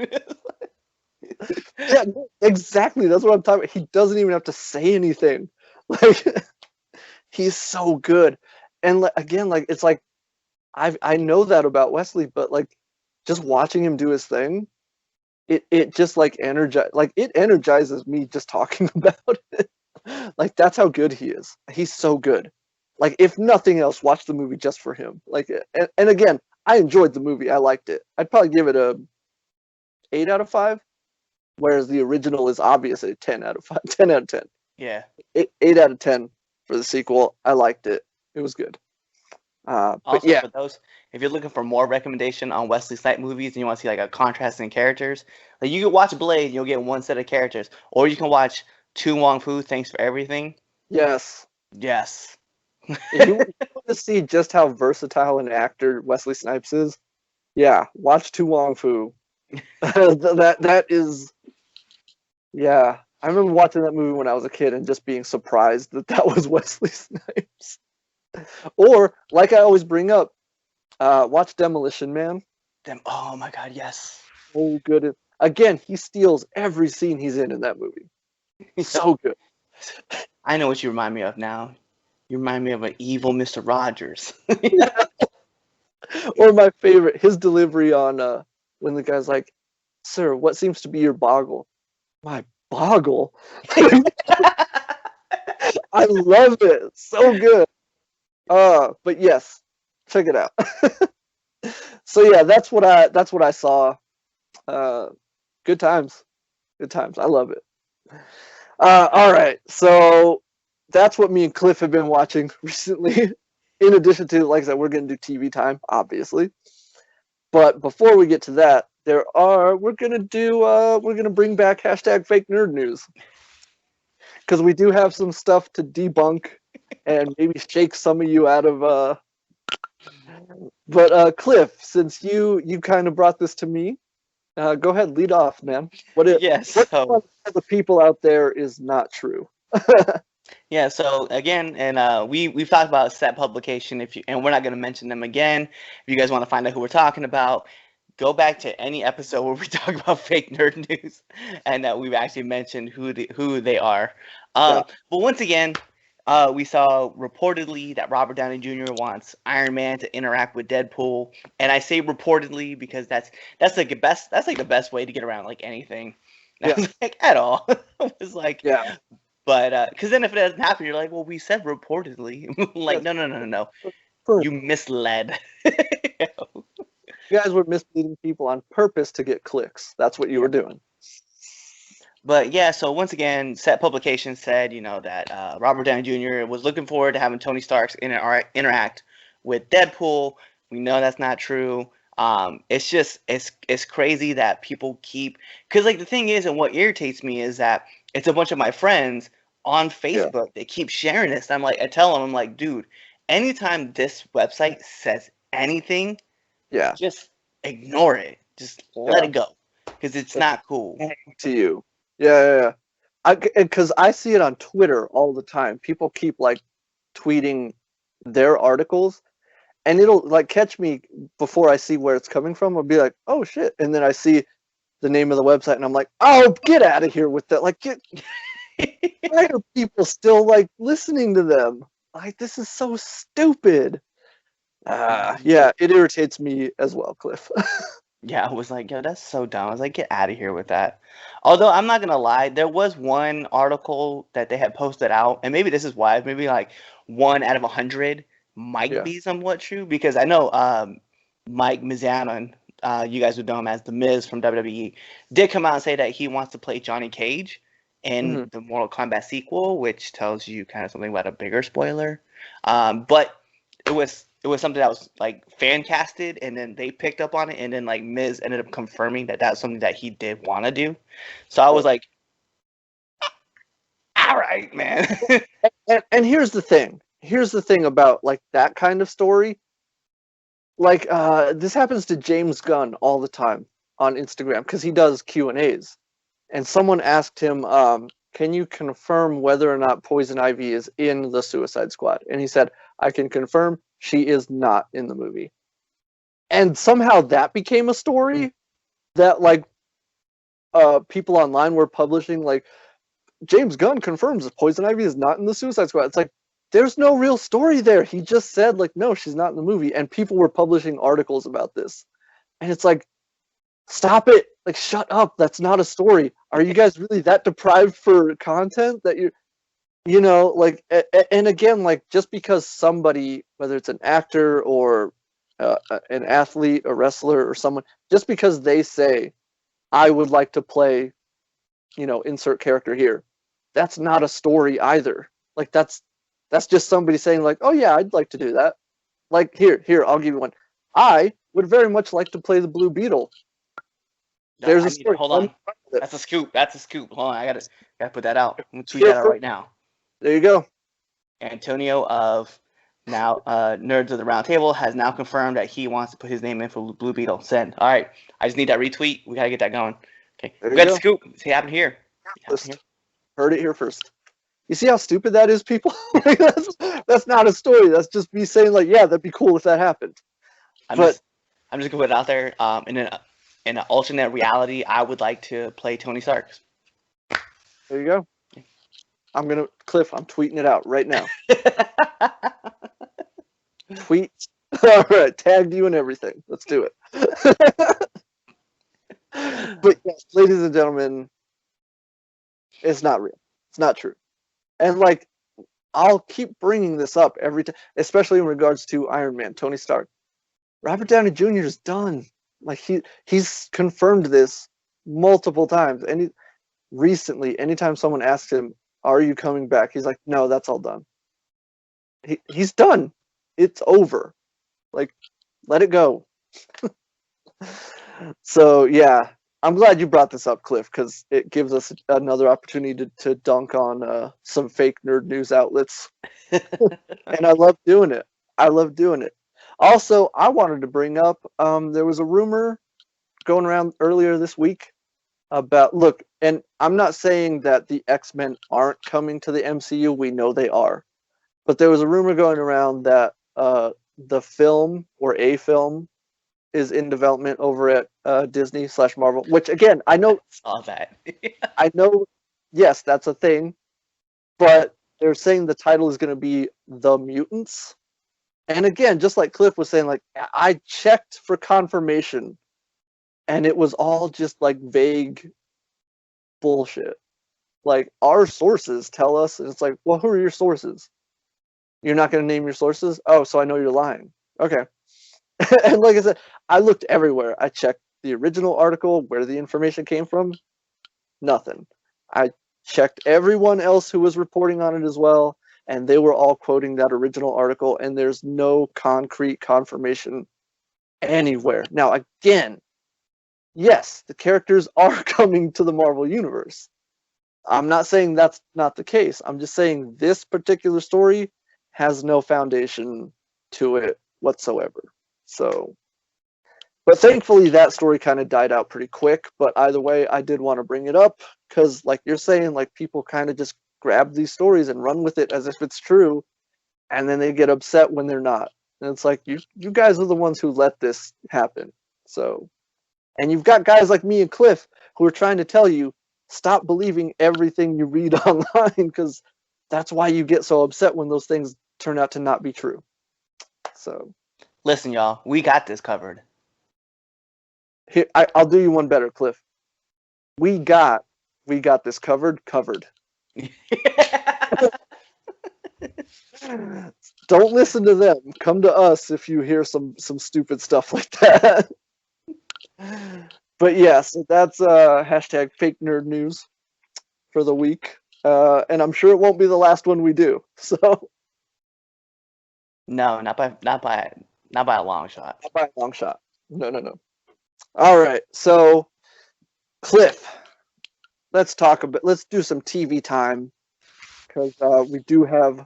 Yeah, exactly. That's what I'm talking about. He doesn't even have to say anything. Like, he's so good. And again, like it's like I know that about Wesley, but like just watching him do his thing, it just like it energizes me just talking about it. Like that's how good he is. He's so good. Like if nothing else, watch the movie just for him. Like and again, I enjoyed the movie. I liked it. I'd probably give it a 8 out of 5, whereas the original is obviously a 10 out of 5, 10 out of 10. Yeah. 8 out of 10 for the sequel. I liked it. It was good. But Also, yeah, for those, if you're looking for more recommendation on Wesley Snipes movies and you want to see like a contrast in characters, like you can watch Blade and you'll get one set of characters, or you can watch Tu Wong Fu, Thanks for Everything. yes. Yes. If you want to see just how versatile an actor Wesley Snipes is, yeah, watch Tu Wong Fu. that is, yeah. I remember watching that movie when I was a kid and just being surprised that was Wesley Snipes. Or, like I always bring up, watch Demolition Man. Oh my God, yes. So good. Again, he steals every scene he's in that movie. So good. I know what you remind me of now. You remind me of an evil Mr. Rogers. Or my favorite, his delivery on when the guy's like, "Sir, what seems to be your boggle?" My boggle? I love it. So good. But yes, check it out. So yeah, that's what I saw. Good times. Good times. I love it. All right. So that's what me and Cliff have been watching recently. In addition to, like I said, we're gonna do TV time, obviously. But before we get to that, we're gonna bring back hashtag fake nerd news. Because we do have some stuff to debunk and maybe shake some of you out of But Cliff, since you kind of brought this to me, go ahead, lead off, man. What the people out there is not true? Yeah, so again, and we've talked about set publication, and we're not going to mention them again. If you guys want to find out who we're talking about, go back to any episode where we talk about fake nerd news, and that we've actually mentioned who they are. Yeah. But once again, we saw reportedly that Robert Downey Jr. wants Iron Man to interact with Deadpool, and I say reportedly because that's like the best way to get around like anything. Yeah. Like at all. It was like, yeah. But because then if it doesn't happen, you're like, well, we said reportedly. Like, no. You misled. You guys were misleading people on purpose to get clicks. That's what you were doing. But yeah, so once again, set publication said, that Robert Downey Jr. was looking forward to having Tony Stark interact with Deadpool. We know that's not true. It's just it's crazy that people keep, because like the thing is, and what irritates me is that it's a bunch of my friends on Facebook. They keep sharing this. I'm like, I tell them, I'm like, dude, anytime this website says anything, just ignore it. Just let it go, because it's not cool. To you, yeah. Because I see it on Twitter all the time. People keep like tweeting their articles, and it'll like catch me before I see where it's coming from. I'll be like, oh shit, and then I see the name of the website, and I'm like, oh, get out of here with that! Like, why are people still like listening to them? Like, this is so stupid. Yeah, it irritates me as well, Cliff. Yeah, I was like, yo, that's so dumb. I was like, get out of here with that. Although I'm not gonna lie, there was one article that they had posted out, and maybe this is why, maybe like 1 out of 100 might Yeah. be somewhat true because I know Mike Mizanin, you guys would know him as the Miz from WWE, did come out and say that he wants to play Johnny Cage in Hmm. the Mortal Kombat sequel, which tells you kind of something about a bigger spoiler. But it was something that was like fan casted, and then they picked up on it, and then like Miz ended up confirming that that's something that he did want to do. So I was Right. like, all right, man. And here's the thing. Here's the thing about like that kind of story. Like this happens to James Gunn all the time on Instagram because he does Q&As. And someone asked him, can you confirm whether or not Poison Ivy is in the Suicide Squad? And he said, I can confirm she is not in the movie. And somehow that became a story that like people online were publishing like James Gunn confirms that Poison Ivy is not in the Suicide Squad. It's like there's no real story there. He just said like no, she's not in the movie, and people were publishing articles about this. And it's like stop it. Like shut up. That's not a story. Are you guys really that deprived for content that you know like and again like just because somebody whether it's an actor or an athlete, a wrestler or someone just because they say I would like to play, insert character here. That's not a story either. Like that's just somebody saying like, "Oh yeah, I'd like to do that." Like here, I'll give you one. I would very much like to play the Blue Beetle. No, There's I a need it. story. Hold on. That's a scoop. That's a scoop. Hold on, I gotta put that out. I'm gonna tweet Here that out for- right now. There you go. Antonio of now Nerds of the Roundtable has now confirmed that he wants to put his name in for Blue Beetle. Send. All right, I just need that retweet. We gotta get that going. Okay, There we you got the go. scoop. It's happened here. It happened First. here. Heard it here first. You see how stupid that is, people? Like, that's not a story. That's just me saying like, yeah, that'd be cool if that happened. I'm But just I'm just gonna put it out there. In an alternate reality, I would like to play Tony Stark. there you go. Cliff, I'm tweeting it out right now. Tweet. All right, tagged you and everything. Let's do it. But yes, ladies and gentlemen, it's not real. It's not true. And like, I'll keep bringing this up every time, especially in regards to Iron Man, Tony Stark. Robert Downey Jr. is done. Like he's confirmed this multiple times. And recently, anytime someone asks him, "Are you coming back?" He's like, "No, that's all done." He's done. It's over. Like, let it go. So yeah, I'm glad you brought this up, Cliff, because it gives us another opportunity to dunk on some fake nerd news outlets, and I love doing it. I love doing it. Also, I wanted to bring up there was a rumor going around earlier this week about look, and I'm not saying that the X-Men aren't coming to the MCU. We know they are, but there was a rumor going around that the film or a film is in development over at Disney/Marvel. Which again, I know, All that. I know, yes, that's a thing, but they're saying the title is going to be The Mutants. And again, just like Cliff was saying, like I checked for confirmation, and it was all just like vague bullshit. Like our sources tell us, and it's like, well, who are your sources? You're not going to name your sources? Oh, so I know you're lying. Okay. And like I said, I looked everywhere. I checked the original article, where the information came from. Nothing. I checked everyone else who was reporting on it as well, and they were all quoting that original article, and there's no concrete confirmation anywhere. Now, again, yes, the characters are coming to the Marvel Universe. I'm not saying that's not the case. I'm just saying this particular story has no foundation to it whatsoever. So, but thankfully that story kind of died out pretty quick. But either way, I did want to bring it up because, like you're saying, like people kind of just grab these stories and run with it as if it's true, and then they get upset when they're not. And it's like you guys are the ones who let this happen. So, and you've got guys like me and Cliff who are trying to tell you stop believing everything you read online because that's why you get so upset when those things turn out to not be true. So, Listen, y'all, we got this covered. Here, I'll do you one better, Cliff. We got this covered. Don't listen to them. Come to us if you hear some stupid stuff like that. But yeah, so that's hashtag fake nerd news for the week. And I'm sure it won't be the last one we do. So No, not by a long shot. not by a long shot. No. All right. So Cliff, let's talk about. Let's do some TV time because we do have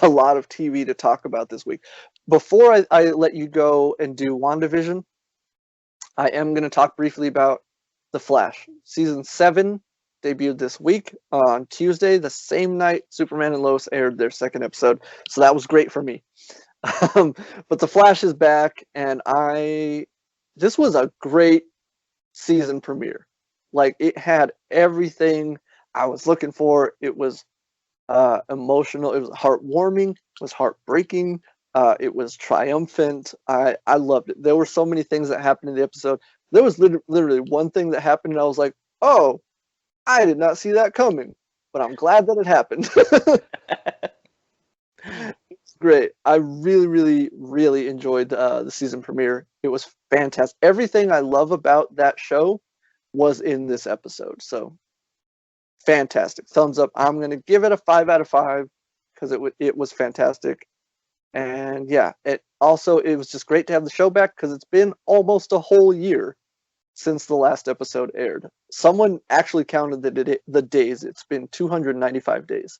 a lot of TV to talk about this week. Before I let you go and do WandaVision, I am going to talk briefly about The Flash. Season 7 debuted this week on Tuesday, the same night Superman and Lois aired their second episode. So that was great for me. But The Flash is back, and this was a great season premiere. Like, it had everything I was looking for. It was emotional. It was heartwarming. It was heartbreaking. It was triumphant. I loved it. There were so many things that happened in the episode. There was literally one thing that happened, and I was like, oh, I did not see that coming. But I'm glad that it happened. It's great. I really, really, really enjoyed the season premiere. It was fantastic. Everything I love about that show was in this episode. So fantastic. Thumbs up. I'm going to give it a 5 out of 5 because it was fantastic. And yeah, it was just great to have the show back because it's been almost a whole year since the last episode aired. Someone actually counted the days. It's been 295 days.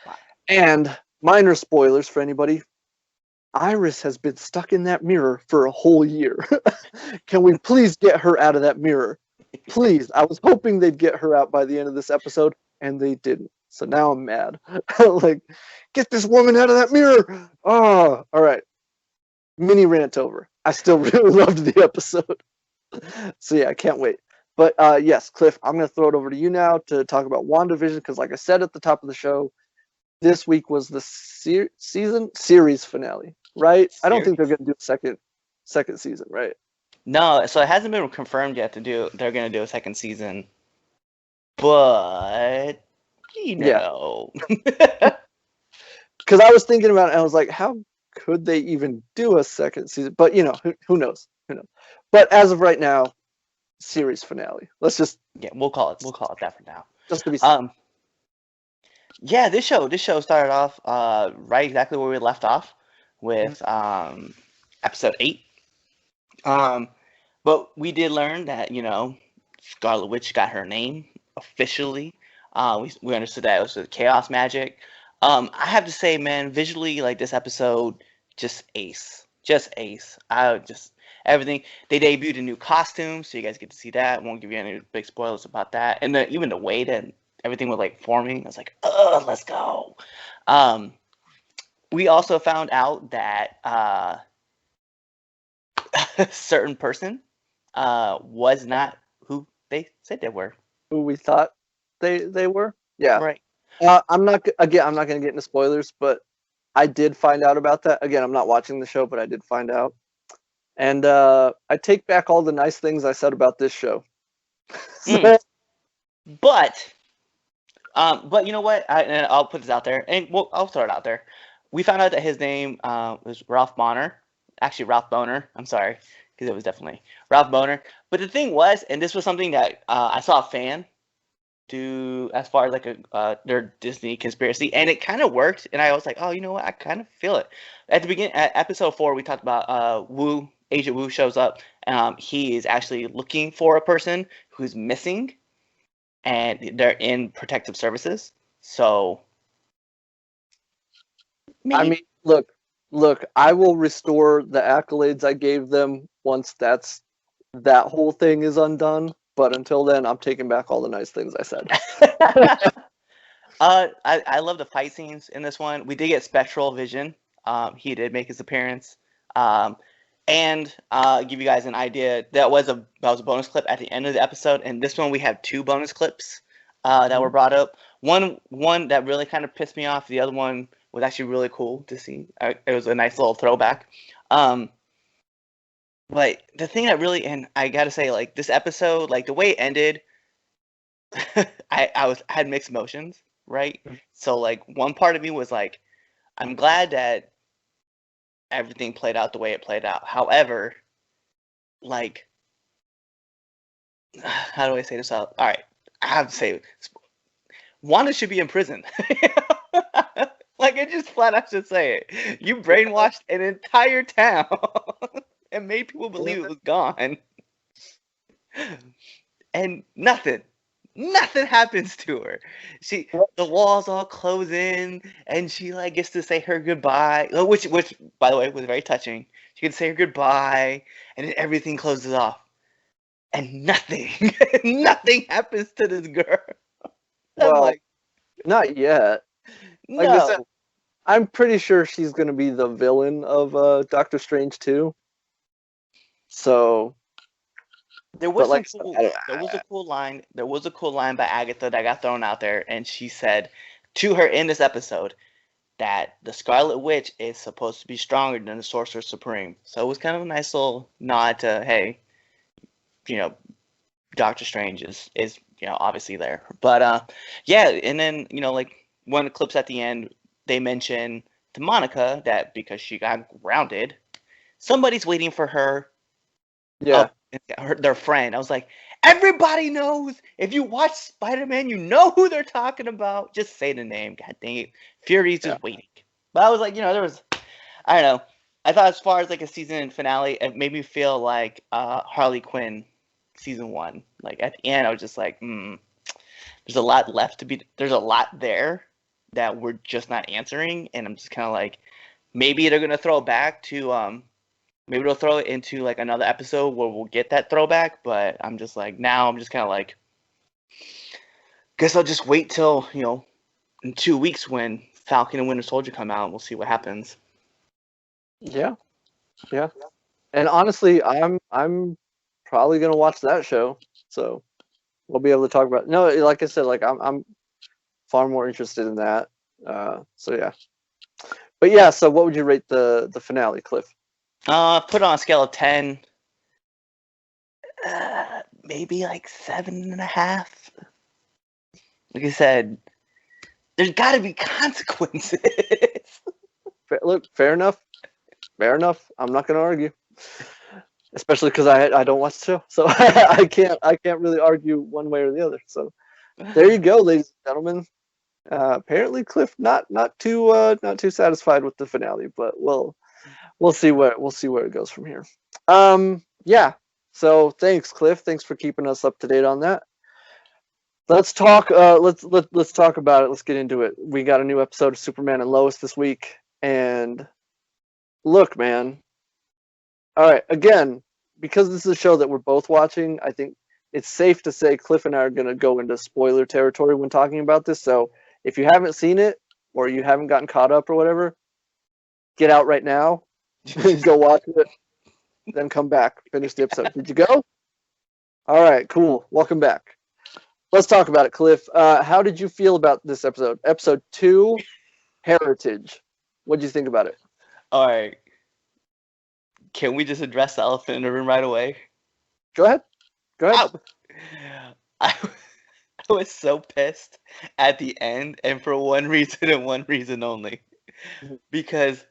Wow. And minor spoilers for anybody, Iris has been stuck in that mirror for a whole year. Can we please get her out of that mirror? Please. I was hoping they'd get her out by the end of this episode, and they didn't. So now I'm mad. Like, get this woman out of that mirror. Oh, all right. Mini rant over. I still really loved the episode. So yeah, I can't wait. But yes, Cliff, I'm going to throw it over to you now to talk about WandaVision because, like I said at the top of the show, this week was the series finale, right? I don't think they're going to do a second season, right? No, so it hasn't been confirmed yet they're going to do a second season. But know. Because I was thinking about it and I was like, how could they even do a second season? But who knows? But as of right now, series finale. Let's just we'll call it that for now. Just to be this show started off right exactly where we left off with episode 8. But we did learn that Scarlet Witch got her name officially. We understood that it was chaos magic. I have to say, man, visually, like, this episode, just ace. Everything. They debuted a new costume, so you guys get to see that. Won't give you any big spoilers about that. And even the way that everything was like forming, I was like, oh, let's go. We also found out that a certain person was not who they said they were. Who we thought they were? Yeah. Right. I'm not going to get into spoilers, but I did find out about that. Again, I'm not watching the show, but I did find out. And I take back all the nice things I said about this show. But you know what? I'll put this out there, and I'll throw it out there. We found out that his name was Ralph Bonner. Actually, Ralph Boner. I'm sorry, because it was definitely Ralph Boner. But the thing was, and this was something that I saw a fan do as far as like their Disney conspiracy, and it kind of worked. And I was like, oh, you know what? I kind of feel it. At the beginning, at episode 4, we talked about Agent Wu shows up. He is actually looking for a person who's missing, and they're in protective services. So, maybe. I mean, look, I will restore the accolades I gave them once that whole thing is undone. But until then, I'm taking back all the nice things I said. I love the fight scenes in this one. We did get Spectral Vision. He did make his appearance. And give you guys an idea, that was a bonus clip at the end of the episode. And this one, we have 2 bonus clips that were brought up. One that really kind of pissed me off. The other one was actually really cool to see. It was a nice little throwback. But the thing that really, and I gotta say, like this episode, like the way it ended, I had mixed emotions, right? So like one part of me was like, I'm glad that everything played out the way it played out. However, like, how do I say this out? All right, I have to say, Wanda should be in prison. Like, I just flat out should say it. You brainwashed an entire town and made people believe it was gone, and nothing happens to her. The walls all close in, and she like gets to say her goodbye, which by the way was very touching. She can say her goodbye, and then everything closes off, and nothing, nothing happens to this girl. Well, like, not yet. Like I said, no. I'm pretty sure she's going to be the villain of Doctor Strange 2. So There was like, there was a cool line. There was a cool line by Agatha that got thrown out there, and she said to her in this episode that the Scarlet Witch is supposed to be stronger than the Sorcerer Supreme. So it was kind of a nice little nod to, hey, you know, Doctor Strange is obviously there. But yeah, and then like one of the clips at the end, they mention to Monica that because she got grounded, somebody's waiting for her. yeah. Their friend. I was like, everybody knows. If you watch Spider-Man, you know who they're talking about. Just say the name. God dang it. Fury's just waiting. But I was like, there was, I don't know. I thought as far as like a season finale, it made me feel like Harley Quinn season 1. Like at the end, I was just like, there's a lot left to be. There's a lot there that we're just not answering, and I'm just kind of like, maybe they're gonna throw it back to maybe they'll throw it into like another episode where we'll get that throwback, but I'm just like, now I'm just kind of like, guess I'll just wait till, in 2 weeks when Falcon and Winter Soldier come out, and we'll see what happens. Yeah. Yeah. And honestly, I'm probably going to watch that show. So we'll be able to talk about it. No, like I said, like I'm far more interested in that. So yeah. But yeah, so what would you rate the finale, Cliff? Put it on a scale of 10. Maybe like 7.5. Like I said, there's got to be consequences. Look, fair enough. Fair enough. I'm not going to argue, especially because I don't watch the show, so I can't really argue one way or the other. So there you go, ladies and gentlemen. Apparently, Cliff not too satisfied with the finale, but we'll see where it goes from here. Yeah. So thanks, Cliff. Thanks for keeping us up to date on that. Let's talk. Let's talk about it. Let's get into it. We got a new episode of Superman and Lois this week, and look, man. All right. Again, because this is a show that we're both watching, I think it's safe to say Cliff and I are going to go into spoiler territory when talking about this. So if you haven't seen it or you haven't gotten caught up or whatever, get out right now, go watch it, then come back, finish the episode. Did you go? All right, cool. Welcome back. Let's talk about it, Cliff. How did you feel about this episode? Episode 2, Heritage. What did you think about it? All right. Can we just address the elephant in the room right away? Go ahead. I was so pissed at the end, and for one reason and one reason only. Because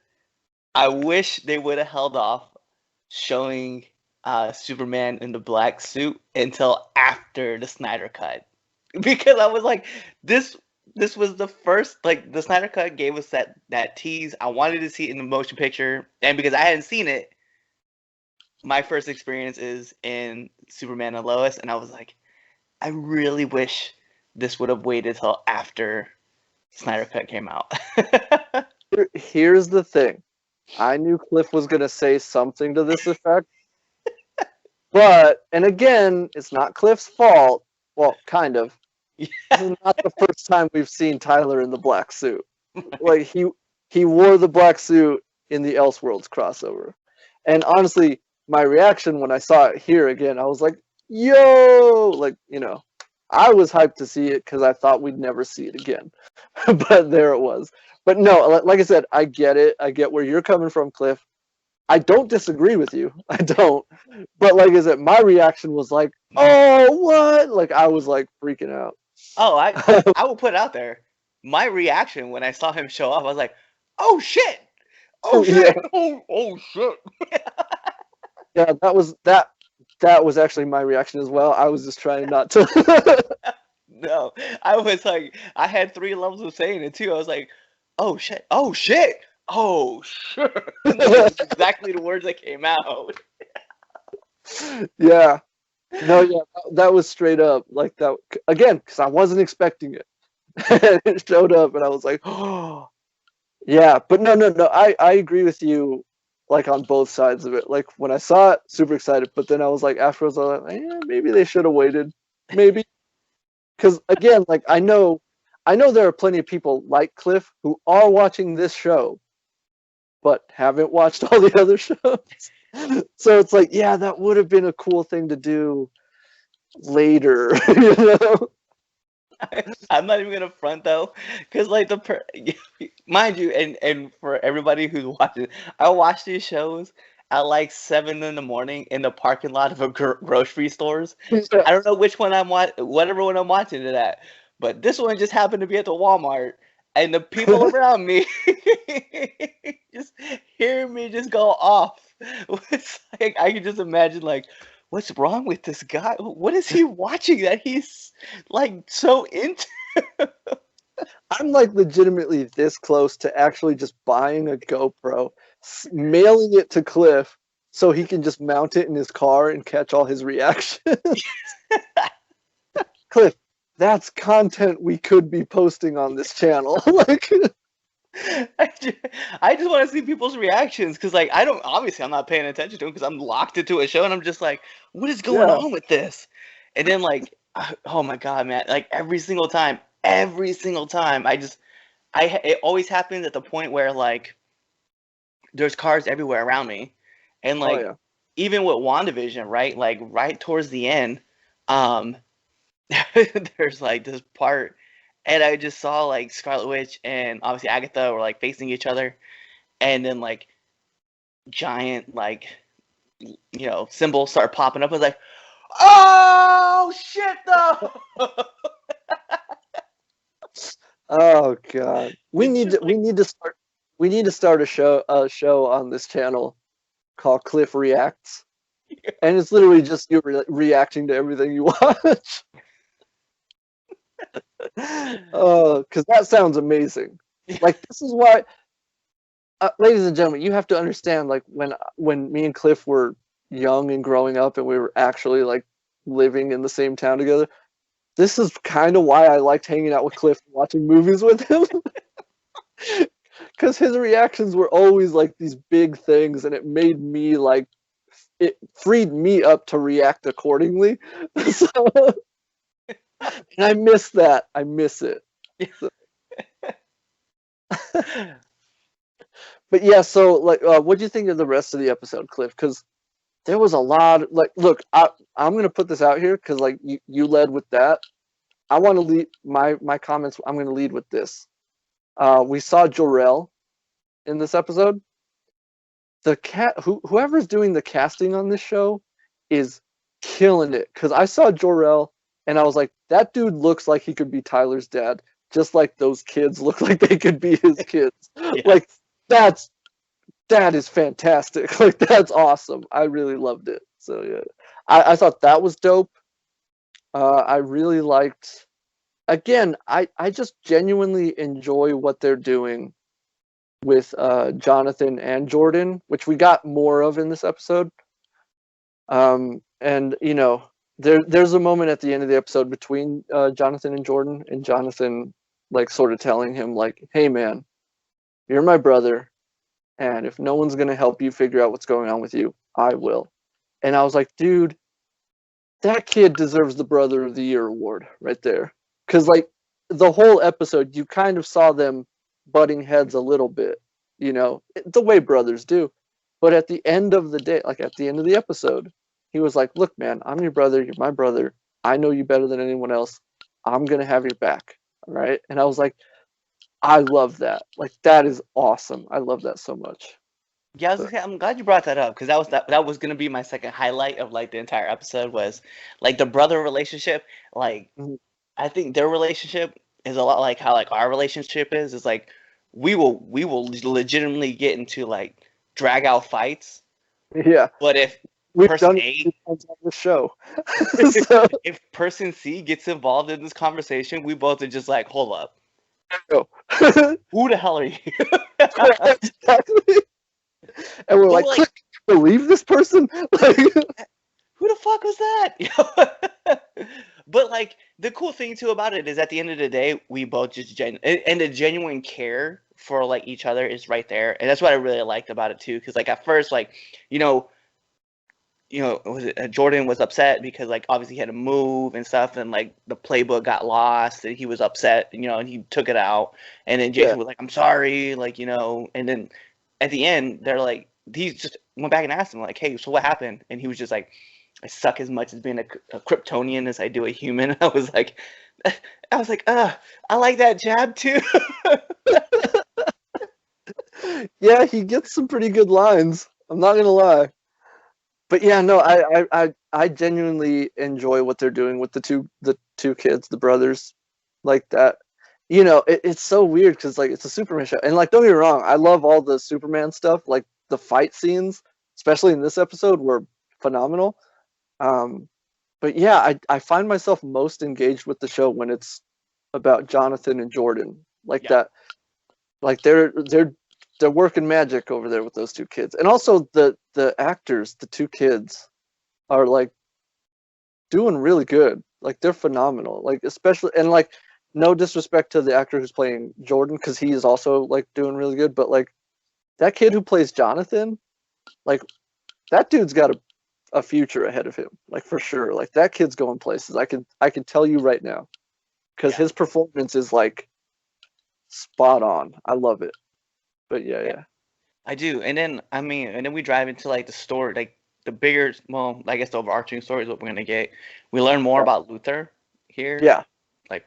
I wish they would have held off showing Superman in the black suit until after the Snyder Cut. Because I was like, this was the first, like, the Snyder Cut gave us that tease. I wanted to see it in the motion picture, and because I hadn't seen it, my first experience is in Superman and Lois, and I was like, I really wish this would have waited till after Snyder Cut came out. Here's the thing. I knew Cliff was going to say something to this effect. But, and again, it's not Cliff's fault. Well, kind of. This is not the first time we've seen Tyler in the black suit. Like, he wore the black suit in the Elseworlds crossover. And honestly, my reaction when I saw it here again, I was like, yo! Like, I was hyped to see it because I thought we'd never see it again. But there it was. But no, like I said, I get it. I get where you're coming from, Cliff. I don't disagree with you. I don't. But like I said, my reaction was like, oh, what? Like I was like freaking out. Oh, I will put it out there. My reaction when I saw him show up, I was like, "Oh shit! Oh Yeah. shit! Oh shit!" Yeah, that was actually my reaction as well. I was just trying not to. No, I was like, I had 3 levels of saying it too. I was like, "Oh shit! Oh shit! Oh shit!" That's exactly the words that came out. Yeah. No, yeah, that was straight up like that again because I wasn't expecting it. It showed up, and I was like, oh, yeah. But no. I agree with you, like on both sides of it. Like when I saw it, super excited. But then I was like, afterwards, I was like, maybe they should have waited. Maybe because again, like I know there are plenty of people like Cliff who are watching this show, but haven't watched all the other shows. So it's like, yeah, that would have been a cool thing to do later, you know? I'm not even gonna front though, because like mind you, and for everybody who's watching, I watch these shows at like 7 in the morning in the parking lot of a grocery stores. I don't know which one whatever one I'm watching it at, but this one just happened to be at the Walmart, and the people around me just hearing me just go off. It's like I can just imagine like, what's wrong with this guy? What is he watching that he's like so into? I'm like legitimately this close to actually just buying a GoPro, mailing it to Cliff so he can just mount it in his car and catch all his reactions. Cliff, that's content we could be posting on this channel. Like, I just want to see people's reactions because, like, I don't obviously I'm not paying attention to them because I'm locked into a show and I'm just like, what is going yeah, on with this? And then like, oh my god, man! Like every single time, it always happens at the point where like there's cars everywhere around me, and oh like yeah, even with WandaVision, right? Like right towards the end, um, there's like this part, and I just saw like Scarlet Witch and obviously Agatha were like facing each other, and then like giant like symbols start popping up. I was like, oh shit though. oh god, It's just like we need to start a show on this channel called Cliff Reacts, and it's literally just you reacting to everything you watch. Because that sounds amazing. Like this is why, ladies and gentlemen, you have to understand. Like when me and Cliff were young and growing up, and we were actually like living in the same town together. This is kind of why I liked hanging out with Cliff and watching movies with him. Because his reactions were always like these big things, and it made me like it freed me up to react accordingly. So, and I miss that. I miss it. So, but yeah, so like, what do you think of the rest of the episode, Cliff? Because there was a lot. Like, look, I'm gonna put this out here because like you led with that. I want to lead my comments. I'm gonna lead with this. We saw Jor-El in this episode. Whoever's doing the casting on this show is killing it. Because I saw Jor-El and I was like, that dude looks like he could be Tyler's dad, just like those kids look like they could be his kids. yeah. Like that is fantastic. Like that's awesome. I really loved it. So yeah, I thought that was dope. I really liked. Again, I just genuinely enjoy what they're doing with Jonathan and Jordan, which we got more of in this episode. And there's a moment at the end of the episode between Jonathan and Jordan, and Jonathan like sort of telling him like, "Hey man, you're my brother, and if no one's gonna help you figure out what's going on with you, I will." And I was like, dude, that kid deserves the Brother of the Year award right there. Because like the whole episode, you kind of saw them butting heads a little bit, the way brothers do. But at the end of the day, like at the end of the episode, he was like, "Look, man, I'm your brother. You're my brother. I know you better than anyone else. I'm gonna have your back." All right. And I was like, I love that. Like that is awesome. I love that so much. Yeah, I was gonna say, I'm glad you brought that up because that was gonna be my second highlight of like the entire episode was like the brother relationship. Like Mhm. I think their relationship is a lot like how like our relationship is. It's like we will legitimately get into like drag out fights, Yeah, but if we've person done it a A few times on the show. So, if person C gets involved in this conversation, we both are just like, hold up, go. who the hell are you? Exactly. And we're But we're like, like, Cliff, can you believe this person? Like, who the fuck was that? But like the cool thing too about it is at the end of the day, we both just and the genuine care for like each other is right there, and that's what I really liked about it too. Because like at first, like you know, was it Jordan was upset because like obviously he had to move and stuff, and like the playbook got lost, and he was upset, and he took it out, and then yeah, Jason was like, "I'm sorry," like and then at the end they're like, he just went back and asked him like, "Hey, so what happened?" And he was just like, "I suck as much as being a Kryptonian as I do a human." I was like, I like that jab too. yeah, he gets some pretty good lines. I'm not gonna lie. But yeah, no, I genuinely enjoy what they're doing with the two kids, the brothers, like that. It's so weird because like it's a Superman show, and like don't get me wrong, I love all the Superman stuff. Like the fight scenes, especially in this episode, were phenomenal. Um, but yeah, I find myself most engaged with the show when it's about Jonathan and Jordan, like Yeah, that. Like they're working magic over there with those two kids, and also the actors, the two kids are like doing really good. Like they're phenomenal. Like especially and like no disrespect to the actor who's playing Jordan because he is also like doing really good. But like that kid who plays Jonathan, like that dude's got a future ahead of him. Like for sure. Like that kid's going places. I can tell you right now because yeah, his performance is like spot on. I love it. But yeah, yeah. yeah, I do. And then and then we drive into like the story, like the bigger, well, I guess the overarching story is what we're gonna get. We learn more yeah, about Luther here, yeah, like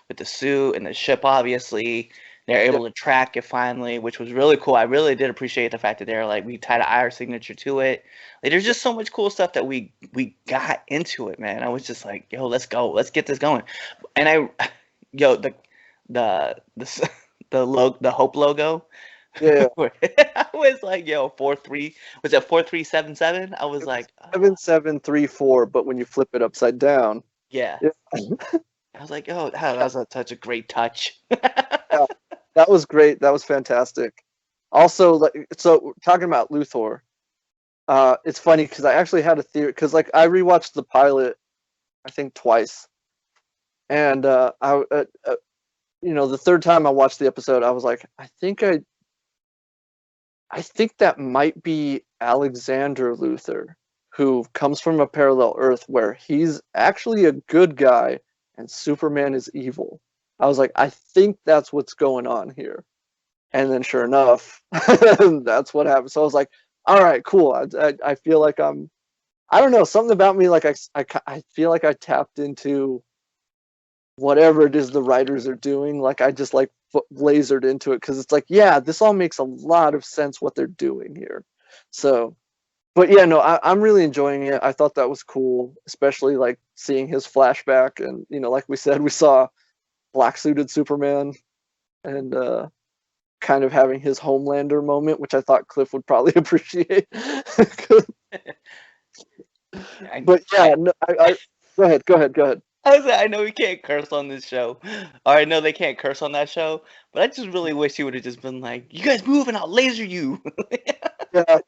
with the suit and the ship. Obviously, they're yeah. able to track it finally, which was really cool. I really did appreciate the fact that they're like we tied our signature to it. Like there's just so much cool stuff that we got into it, man. I was just like, yo, let's go, let's get this going. And yo, the the Hope logo. Yeah. I was like, yo, 4-3. Was it 4377? I was It was like, 7734, but when you flip it upside down, yeah. yeah, I was like, oh, that was such a great touch. yeah, that was great. That was fantastic. Also, like, so talking about Luthor, it's funny because I actually had a theory because like I rewatched the pilot, I think twice, and the third time I watched the episode, I was like, I think that might be Alexander Luthor, who comes from a parallel Earth where he's actually a good guy and Superman is evil. I was like, I think that's what's going on here. And then sure enough, that's what happened. So I was like, all right, cool. I feel like I don't know, something about me, like I feel like I tapped into whatever it is the writers are doing. Like I just like lasered into it because it's like, yeah, this all makes a lot of sense what they're doing here. So, but yeah, no, I'm really enjoying it. I thought that was cool, especially like seeing his flashback, and like we said, we saw black suited Superman, and kind of having his Homelander moment, which I thought Cliff would probably appreciate. I, But yeah, I, no, go ahead. I know we can't curse on this show. Or I know they can't curse on that show, but I just really wish he would have just been like, you guys move and I'll laser you. Yeah.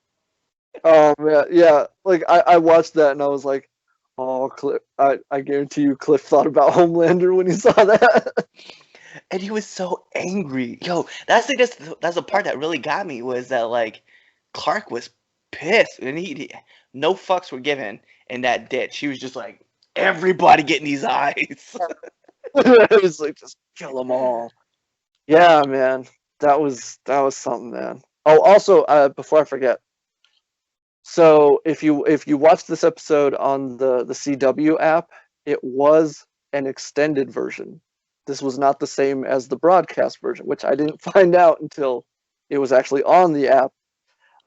Oh man, yeah. Like I watched that and I was like, oh, Cliff. I guarantee you, Cliff thought about Homelander when he saw that. And he was so angry. Yo, that's the part that really got me was that like Clark was pissed and no fucks were given in that ditch. He was just like everybody getting these eyes. It was like just kill them all. Yeah, man. That was something, man. Oh, also, before I forget, so if you watch this episode on the CW app, it was an extended version. This was not the same as the broadcast version, which I didn't find out until it was actually on the app.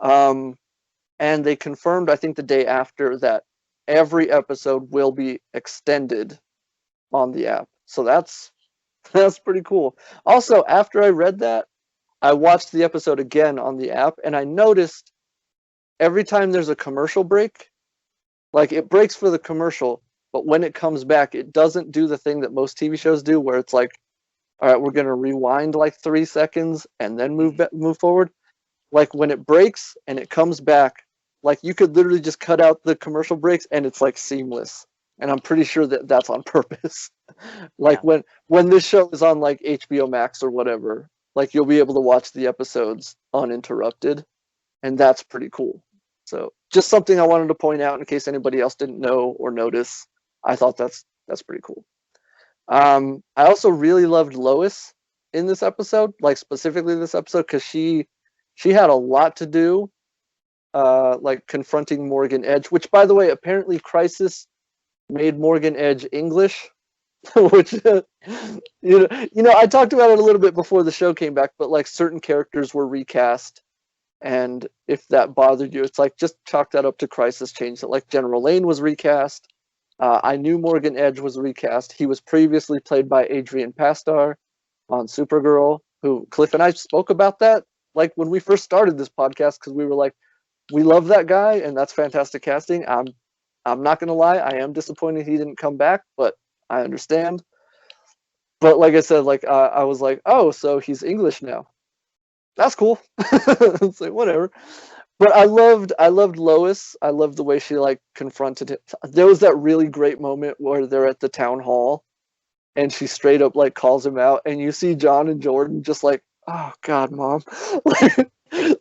And they confirmed, I think the day after, that every episode will be extended on the app. So that's pretty cool. Also, after I read that, I watched the episode again on the app, and I noticed every time there's a commercial break, like it breaks for the commercial, but when it comes back, it doesn't do the thing that most TV shows do, where it's like, all right, we're gonna rewind like 3 seconds and then move forward. Like when it breaks and it comes back, like you could literally just cut out the commercial breaks and it's like seamless. And I'm pretty sure that that's on purpose. Like when this show is on like HBO Max or whatever, like you'll be able to watch the episodes uninterrupted, and that's pretty cool. So just something I wanted to point out in case anybody else didn't know or notice. I thought that's pretty cool. I also really loved Lois in this episode, like specifically this episode, because she had a lot to do, like confronting Morgan Edge, which, by the way, apparently Crisis made Morgan Edge English, which you know, I talked about it a little bit before the show came back, but like certain characters were recast, and if that bothered you, it's like just chalk that up to Crisis changed it. Like General Lane was recast. I knew Morgan Edge was recast. He was previously played by Adrian Pastar on Supergirl, who Cliff and I spoke about that like when we first started this podcast, because we were like, we love that guy and that's fantastic casting. I'm not gonna lie, I am disappointed he didn't come back, but I understand. But like I said, like I was like, oh, so he's English now. That's cool. It's like whatever. But I loved Lois. I loved the way she like confronted it. There was that really great moment where they're at the town hall and she straight up like calls him out, and you see John and Jordan just like, oh God, Mom.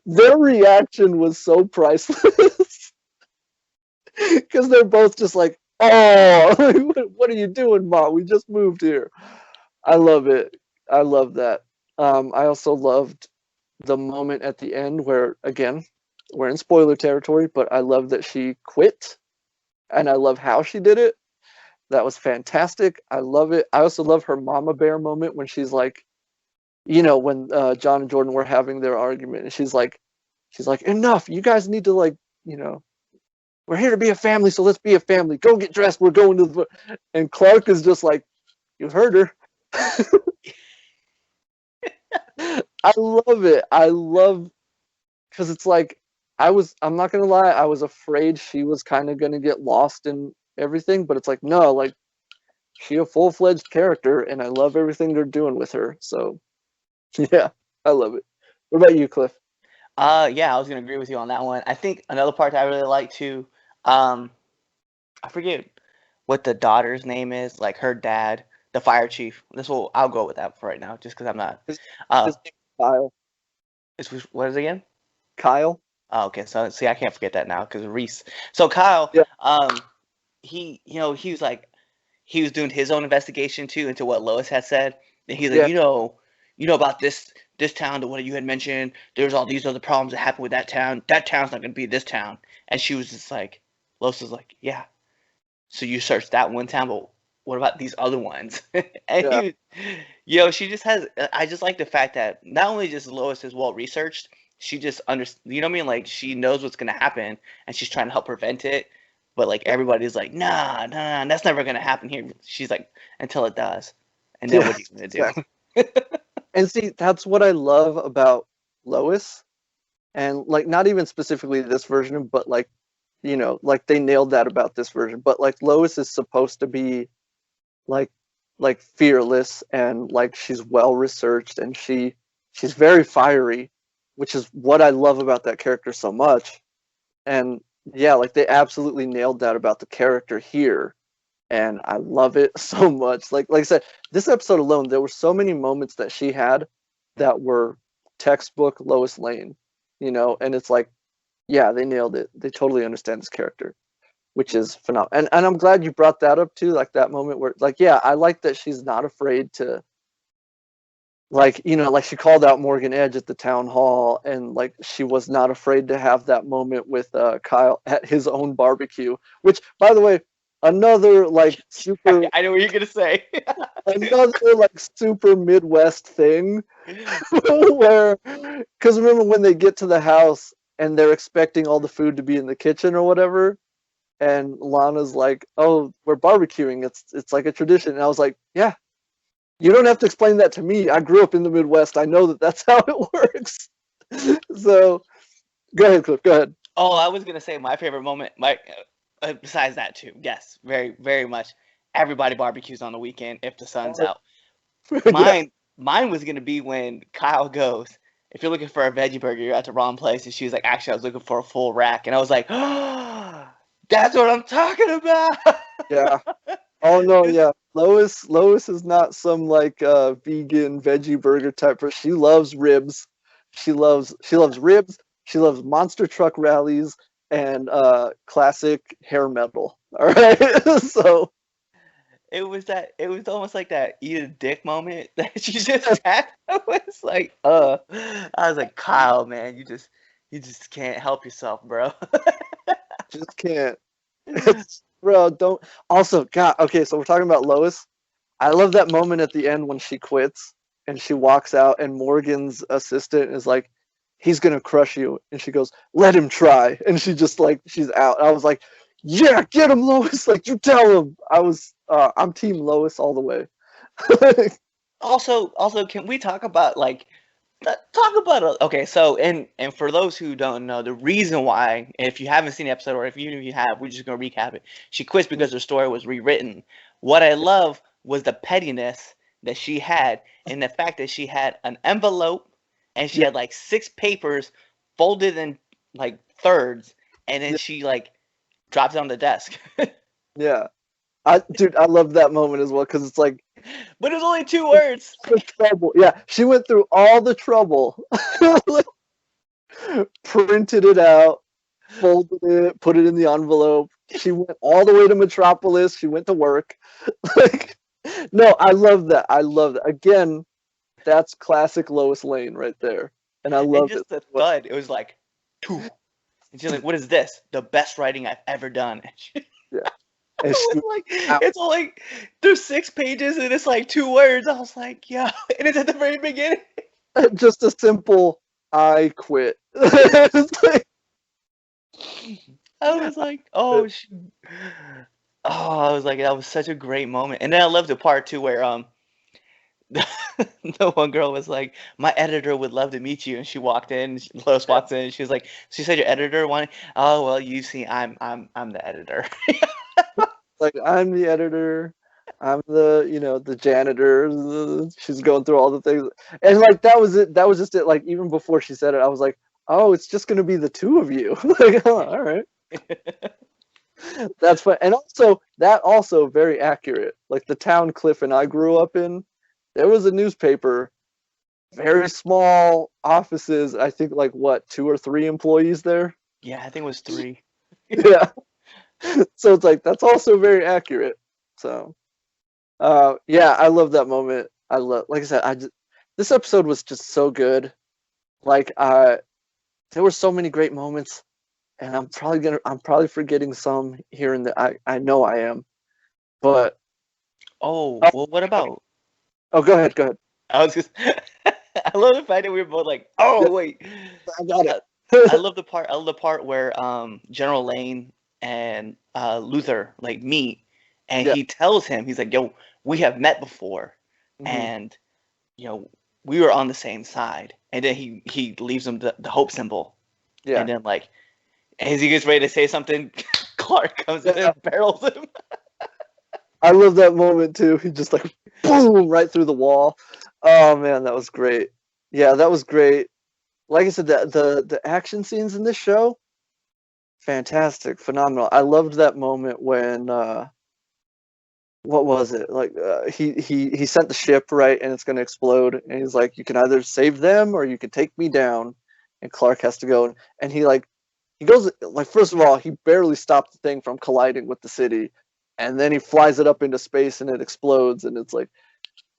Their reaction was so priceless. Because they're both just like, oh, what are you doing, Mom? We just moved here. I love it. I love that. I also loved the moment at the end where, again, we're in spoiler territory, but I love that she quit, and I love how she did it. That was fantastic. I love it. I also love her mama bear moment when she's like, you know, when John and Jordan were having their argument, and she's like, enough. You guys need to, like, you know, we're here to be a family, so let's be a family. Go get dressed. We're going to the. And Clark is just like, you heard her. I love it. I love, because it's like, I'm not gonna lie, I was afraid she was kind of gonna get lost in everything, but it's like, no, like, she a full-fledged character, and I love everything they're doing with her. So yeah, I love it. What about you, Cliff? Yeah, I was gonna agree with you on that one. I think another part that I really like too, I forget what the daughter's name is, like her dad, the fire chief. I'll go with that for right now, just because I'm not. His name is Kyle. What is it again? Kyle. Oh, okay. So see, I can't forget that now because Reese. So Kyle, Yeah. he was like, he was doing his own investigation too into what Lois had said, and he's like, Yeah. you know about this town, the one you had mentioned. There's all these other problems that happened with that town. That town's not gonna be this town. And she was just like, Lois was like, yeah. So you searched that one town, but what about these other ones? And Yeah. she just has. I just like the fact that not only just Lois is well researched, she just you know what I mean? Like she knows what's gonna happen, and she's trying to help prevent it. But like everybody's like, nah, that's never gonna happen here. She's like, until it does, and then what are you gonna do? Exactly. And see, that's what I love about Lois, and like not even specifically this version, but like, you know, like they nailed that about this version. But like Lois is supposed to be like fearless, and like she's well researched, and she's very fiery, which is what I love about that character so much. And yeah, like they absolutely nailed that about the character here, and I love it so much. Like I said, this episode alone, there were so many moments that she had that were textbook Lois Lane, you know, and it's like, yeah, they nailed it. They totally understand this character, which is phenomenal. And I'm glad you brought that up too, like that moment where, like, yeah, I like that she's not afraid to, like, you know, like she called out Morgan Edge at the town hall, and like she was not afraid to have that moment with Kyle at his own barbecue, which, by the way, another like super I know what you're gonna say. another like super Midwest thing where, because remember when they get to the house and they're expecting all the food to be in the kitchen or whatever. And Lana's like, "Oh, we're barbecuing. It's like a tradition." And I was like, "Yeah, you don't have to explain that to me. I grew up in the Midwest. I know that that's how it works." So, go ahead, Cliff. Go ahead. Oh, I was gonna say my favorite moment. Besides that too, yes, very very much. Everybody barbecues on the weekend if the sun's out. Yeah. Mine was gonna be when Kyle goes, "If you're looking for a veggie burger, you're at the wrong place." And she was like, "Actually, I was looking for a full rack." And I was like, "Oh, that's what I'm talking about." Yeah. Oh no, yeah. Lois is not some like vegan veggie burger type person. She loves ribs. She loves ribs. She loves monster truck rallies and classic hair metal. All right. So It was almost like that eat a dick moment that she just had. I was like, I was like, Kyle, man, you just can't help yourself, bro. just can't. Bro, don't also God, okay, so we're talking about Lois. I love that moment at the end when she quits and she walks out and Morgan's assistant is like, he's gonna crush you. And she goes, let him try. And she just like she's out. I was like, yeah, get him, Lois. Like you tell him. I'm team Lois all the way. Also, can we talk about talk about okay? So, and for those who don't know, the reason why, if you haven't seen the episode, or even if you have, we're just gonna recap it. She quits because her story was rewritten. What I love was the pettiness that she had, and the fact that she had an envelope, and she Yeah. had like 6 papers folded in like thirds, and then Yeah. she like drops it on the desk. Yeah. Dude, I love that moment as well because it's like But it's only 2 words. the trouble. Yeah, she went through all the trouble, printed it out, folded it, put it in the envelope. She went all the way to Metropolis. She went to work. Like, no, I love that. I love that. Again, that's classic Lois Lane right there, and I And love it. just the thud, it was like, 2. And she's like, "What is this? The best writing I've ever done." Yeah, It and she was like, it's only there's 6 pages and it's like 2 words. I was like, yeah, and it's at the very beginning. just a simple "I quit." It's like, I was like, oh, I was like, that was such a great moment. And then I love the part too where the one girl was like, "My editor would love to meet you," and she walked in. Lois walks in, and she was like, "She said your editor wanted." Oh well, you see, I'm the editor. like I'm the editor. I'm the janitor. She's going through all the things, and like that was it. That was just it. Like even before she said it, I was like, "Oh, it's just gonna be the two of you." Like, oh, all right, that's fine. And also, that also very accurate. Like the town Cliff and I grew up in, there was a newspaper, very small offices. I think like what 2 or 3 employees there. Yeah, I think it was 3. Yeah, so it's like that's also very accurate. So. Yeah, I love that moment. Like I said, this episode was just so good. Like, there were so many great moments, and I'm probably forgetting some here and there. I know I am, but Oh oh, well, what about? oh, go ahead, go ahead. I was just. I love the fact that we were both like, Yeah, "Oh wait." I got I, I it. love the part. I love the part where General Lane and Luther like meet, and Yeah. he tells him, he's like, "Yo, we have met before, Hmm. and you know we were on the same side." And then he leaves him the hope symbol, Yeah. and then like as he gets ready to say something, Clark comes in Yeah. and barrels him. I love that moment too. He just like boom right through the wall. Oh man, that was great. Yeah, that was great. Like I said, the action scenes in this show, fantastic, phenomenal. I loved that moment when what was it? Like he sent the ship right, and it's gonna explode, and he's like, you can either save them or you can take me down. And Clark has to go, and he goes like first of all, he barely stopped the thing from colliding with the city, and then he flies it up into space and it explodes, and it's like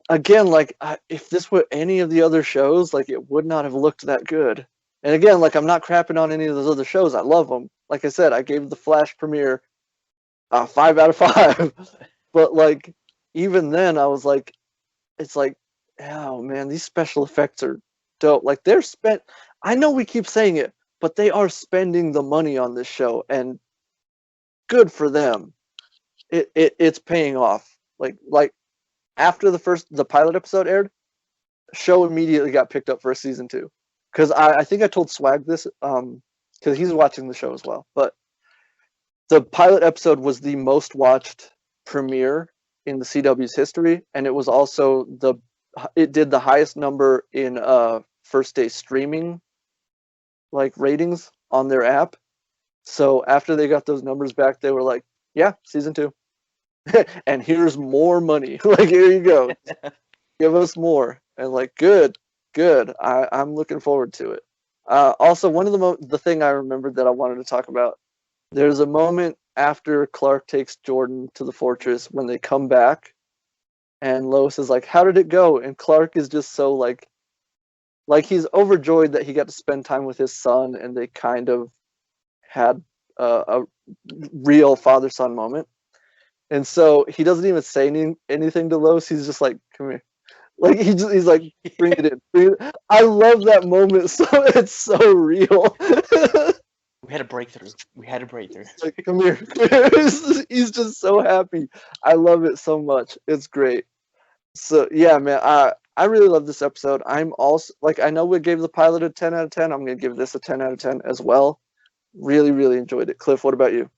again like if this were any of the other shows, like it would not have looked that good. And again, like I'm not crapping on any of those other shows. I love them. Like I said, I gave the Flash premiere 5 out of 5. But like even then I was like it's like oh man, these special effects are dope. Like they're spent I know we keep saying it, but they are spending the money on this show, and good for them. It's paying off. Like after the pilot episode aired, show immediately got picked up for a season 2. Because I think I told Swag this, because he's watching the show as well. But the pilot episode was the most watched premiere in the CW's history, and it was also it did the highest number in first day streaming like ratings on their app. So after they got those numbers back, they were like, yeah, season 2. And here's more money. Like, here you go. Give us more. And like, good. I'm looking forward to it. Also, one of the thing I remembered that I wanted to talk about, there's a moment after Clark takes Jordan to the fortress when they come back, and Lois is like, how did it go? And Clark is just so like he's overjoyed that he got to spend time with his son, and they kind of had a real father-son moment. And so he doesn't even say anything to Lois. He's just like, come here. Like he's like, bring it in. I love that moment. So it's so real. We had a breakthrough. Like, come here. He's just so happy. I love it so much. It's great. So yeah, man. I really love this episode. I'm also like, I know we gave the pilot a 10 out of 10. I'm gonna give this a 10 out of 10 as well. Really, really enjoyed it. Cliff, what about you?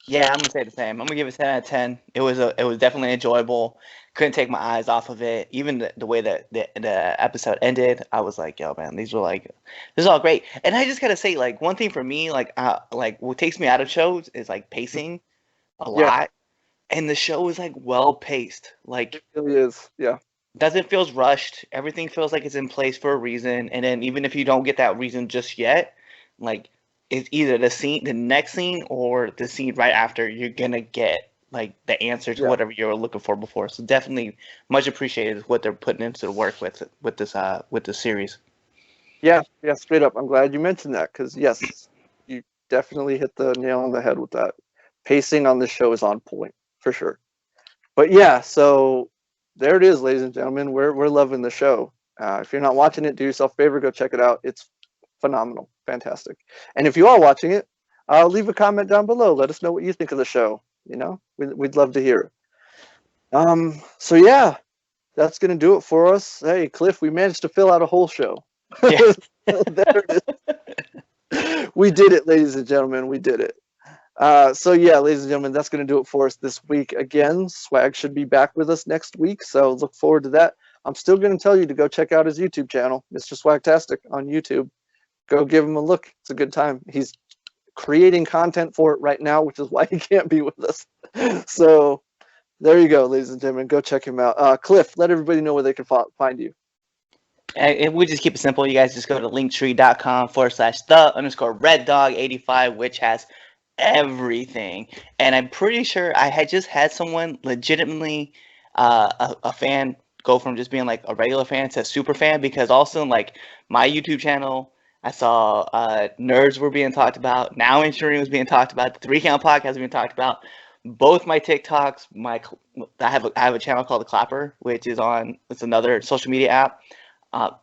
Yeah, I'm gonna say the same. I'm gonna give it 10 out of 10. It was definitely enjoyable. Couldn't take my eyes off of it. Even the way that the episode ended, I was like, yo, man, this is all great. And I just gotta say, like, one thing for me, like what takes me out of shows is like pacing a lot. And the show is like well paced. Like, it really is. Yeah. Doesn't feel rushed. Everything feels like it's in place for a reason. And then even if you don't get that reason just yet, like, it's either the next scene, or the scene right after, you're gonna get like the answer to whatever you were looking for before. So definitely much appreciated what they're putting into the work with this series. Yeah, straight up. I'm glad you mentioned that, because yes, you definitely hit the nail on the head with that. Pacing on this show is on point for sure. But yeah, so there it is, ladies and gentlemen. We're loving the show. If you're not watching it, do yourself a favor, go check it out. It's phenomenal, fantastic. And if you are watching it, leave a comment down below. Let us know what you think of the show. You know, we'd love to hear it. So yeah, that's gonna do it for us. Hey, Cliff, we managed to fill out a whole show. Yeah. There it is. We did it, ladies and gentlemen. We did it. So yeah, ladies and gentlemen, that's gonna do it for us this week. Again, Swag should be back with us next week, so look forward to that. I'm still gonna tell you to go check out his YouTube channel, Mr. Swagtastic on YouTube. Go give him a look. It's a good time. He's creating content for it right now, which is why he can't be with us. So there you go, ladies and gentlemen. Go check him out. Cliff, let everybody know where they can find you. And we just keep it simple. You guys just go to linktree.com/the_reddog85, which has everything. And I'm pretty sure I had just had someone legitimately, a fan, go from just being like a regular fan to a super fan, because also like my YouTube channel, I saw nerds were being talked about. Now Engineering was being talked about. The 3 Count Podcast was being talked about. Both my TikToks, I have a channel called The Clapper, which is it's another social media app.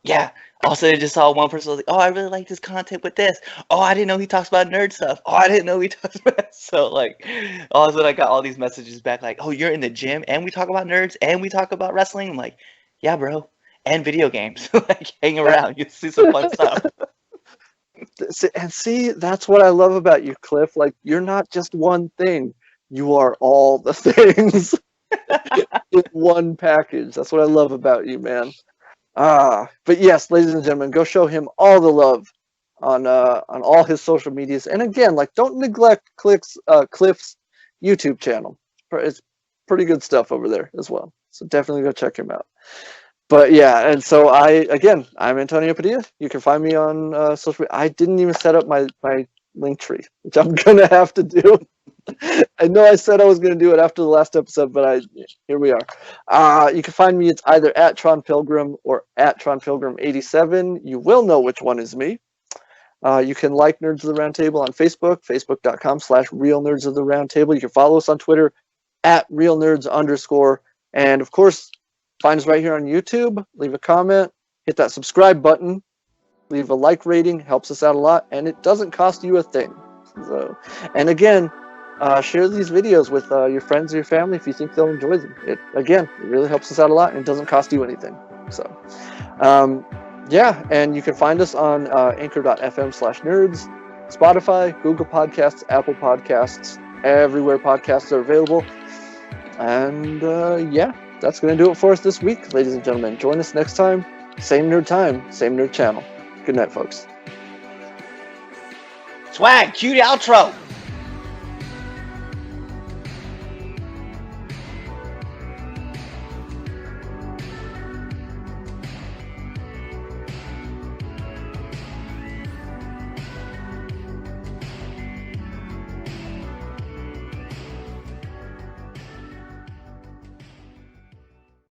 Yeah. Also, I just saw one person was like, "Oh, I really like this content with this. Oh, I didn't know he talks about nerd stuff. Oh, I didn't know he talks about that." So like, all of a sudden I got all these messages back like, "Oh, you're in the gym and we talk about nerds and we talk about wrestling." I'm like, "Yeah, bro, and video games." Like, hang around, you see some fun stuff. And see, that's what I love about you, Cliff. Like, you're not just one thing. You are all the things in one package. That's what I love about you, man. But yes, ladies and gentlemen, go show him all the love on all his social medias. And again, like, don't neglect Cliff's YouTube channel. It's pretty good stuff over there as well. So definitely go check him out. But yeah, and so I'm Antonio Padilla. You can find me on social media. I didn't even set up my link tree, which I'm gonna have to do. I know I said I was gonna do it after the last episode, but here we are. You can find me. It's either at Tron Pilgrim or at Tron Pilgrim 87. You will know which one is me. You can like Nerds of the Roundtable on Facebook, facebook.com/Real Nerds of the Roundtable. You can follow us on Twitter at RealNerds_. And of course, find us right here on YouTube. Leave a comment. Hit that subscribe button. leave a like rating, helps us out a lot, and it doesn't cost you a thing. So, and again, share these videos with your friends or your family if you think they'll enjoy them. It really helps us out a lot, and it doesn't cost you anything. So, yeah, and you can find us on anchor.fm/nerds, Spotify, Google Podcasts, Apple Podcasts, everywhere podcasts are available. And yeah, that's going to do it for us this week, ladies and gentlemen. Join us next time. Same nerd time, same nerd channel. Good night, folks. Swag, cue the outro.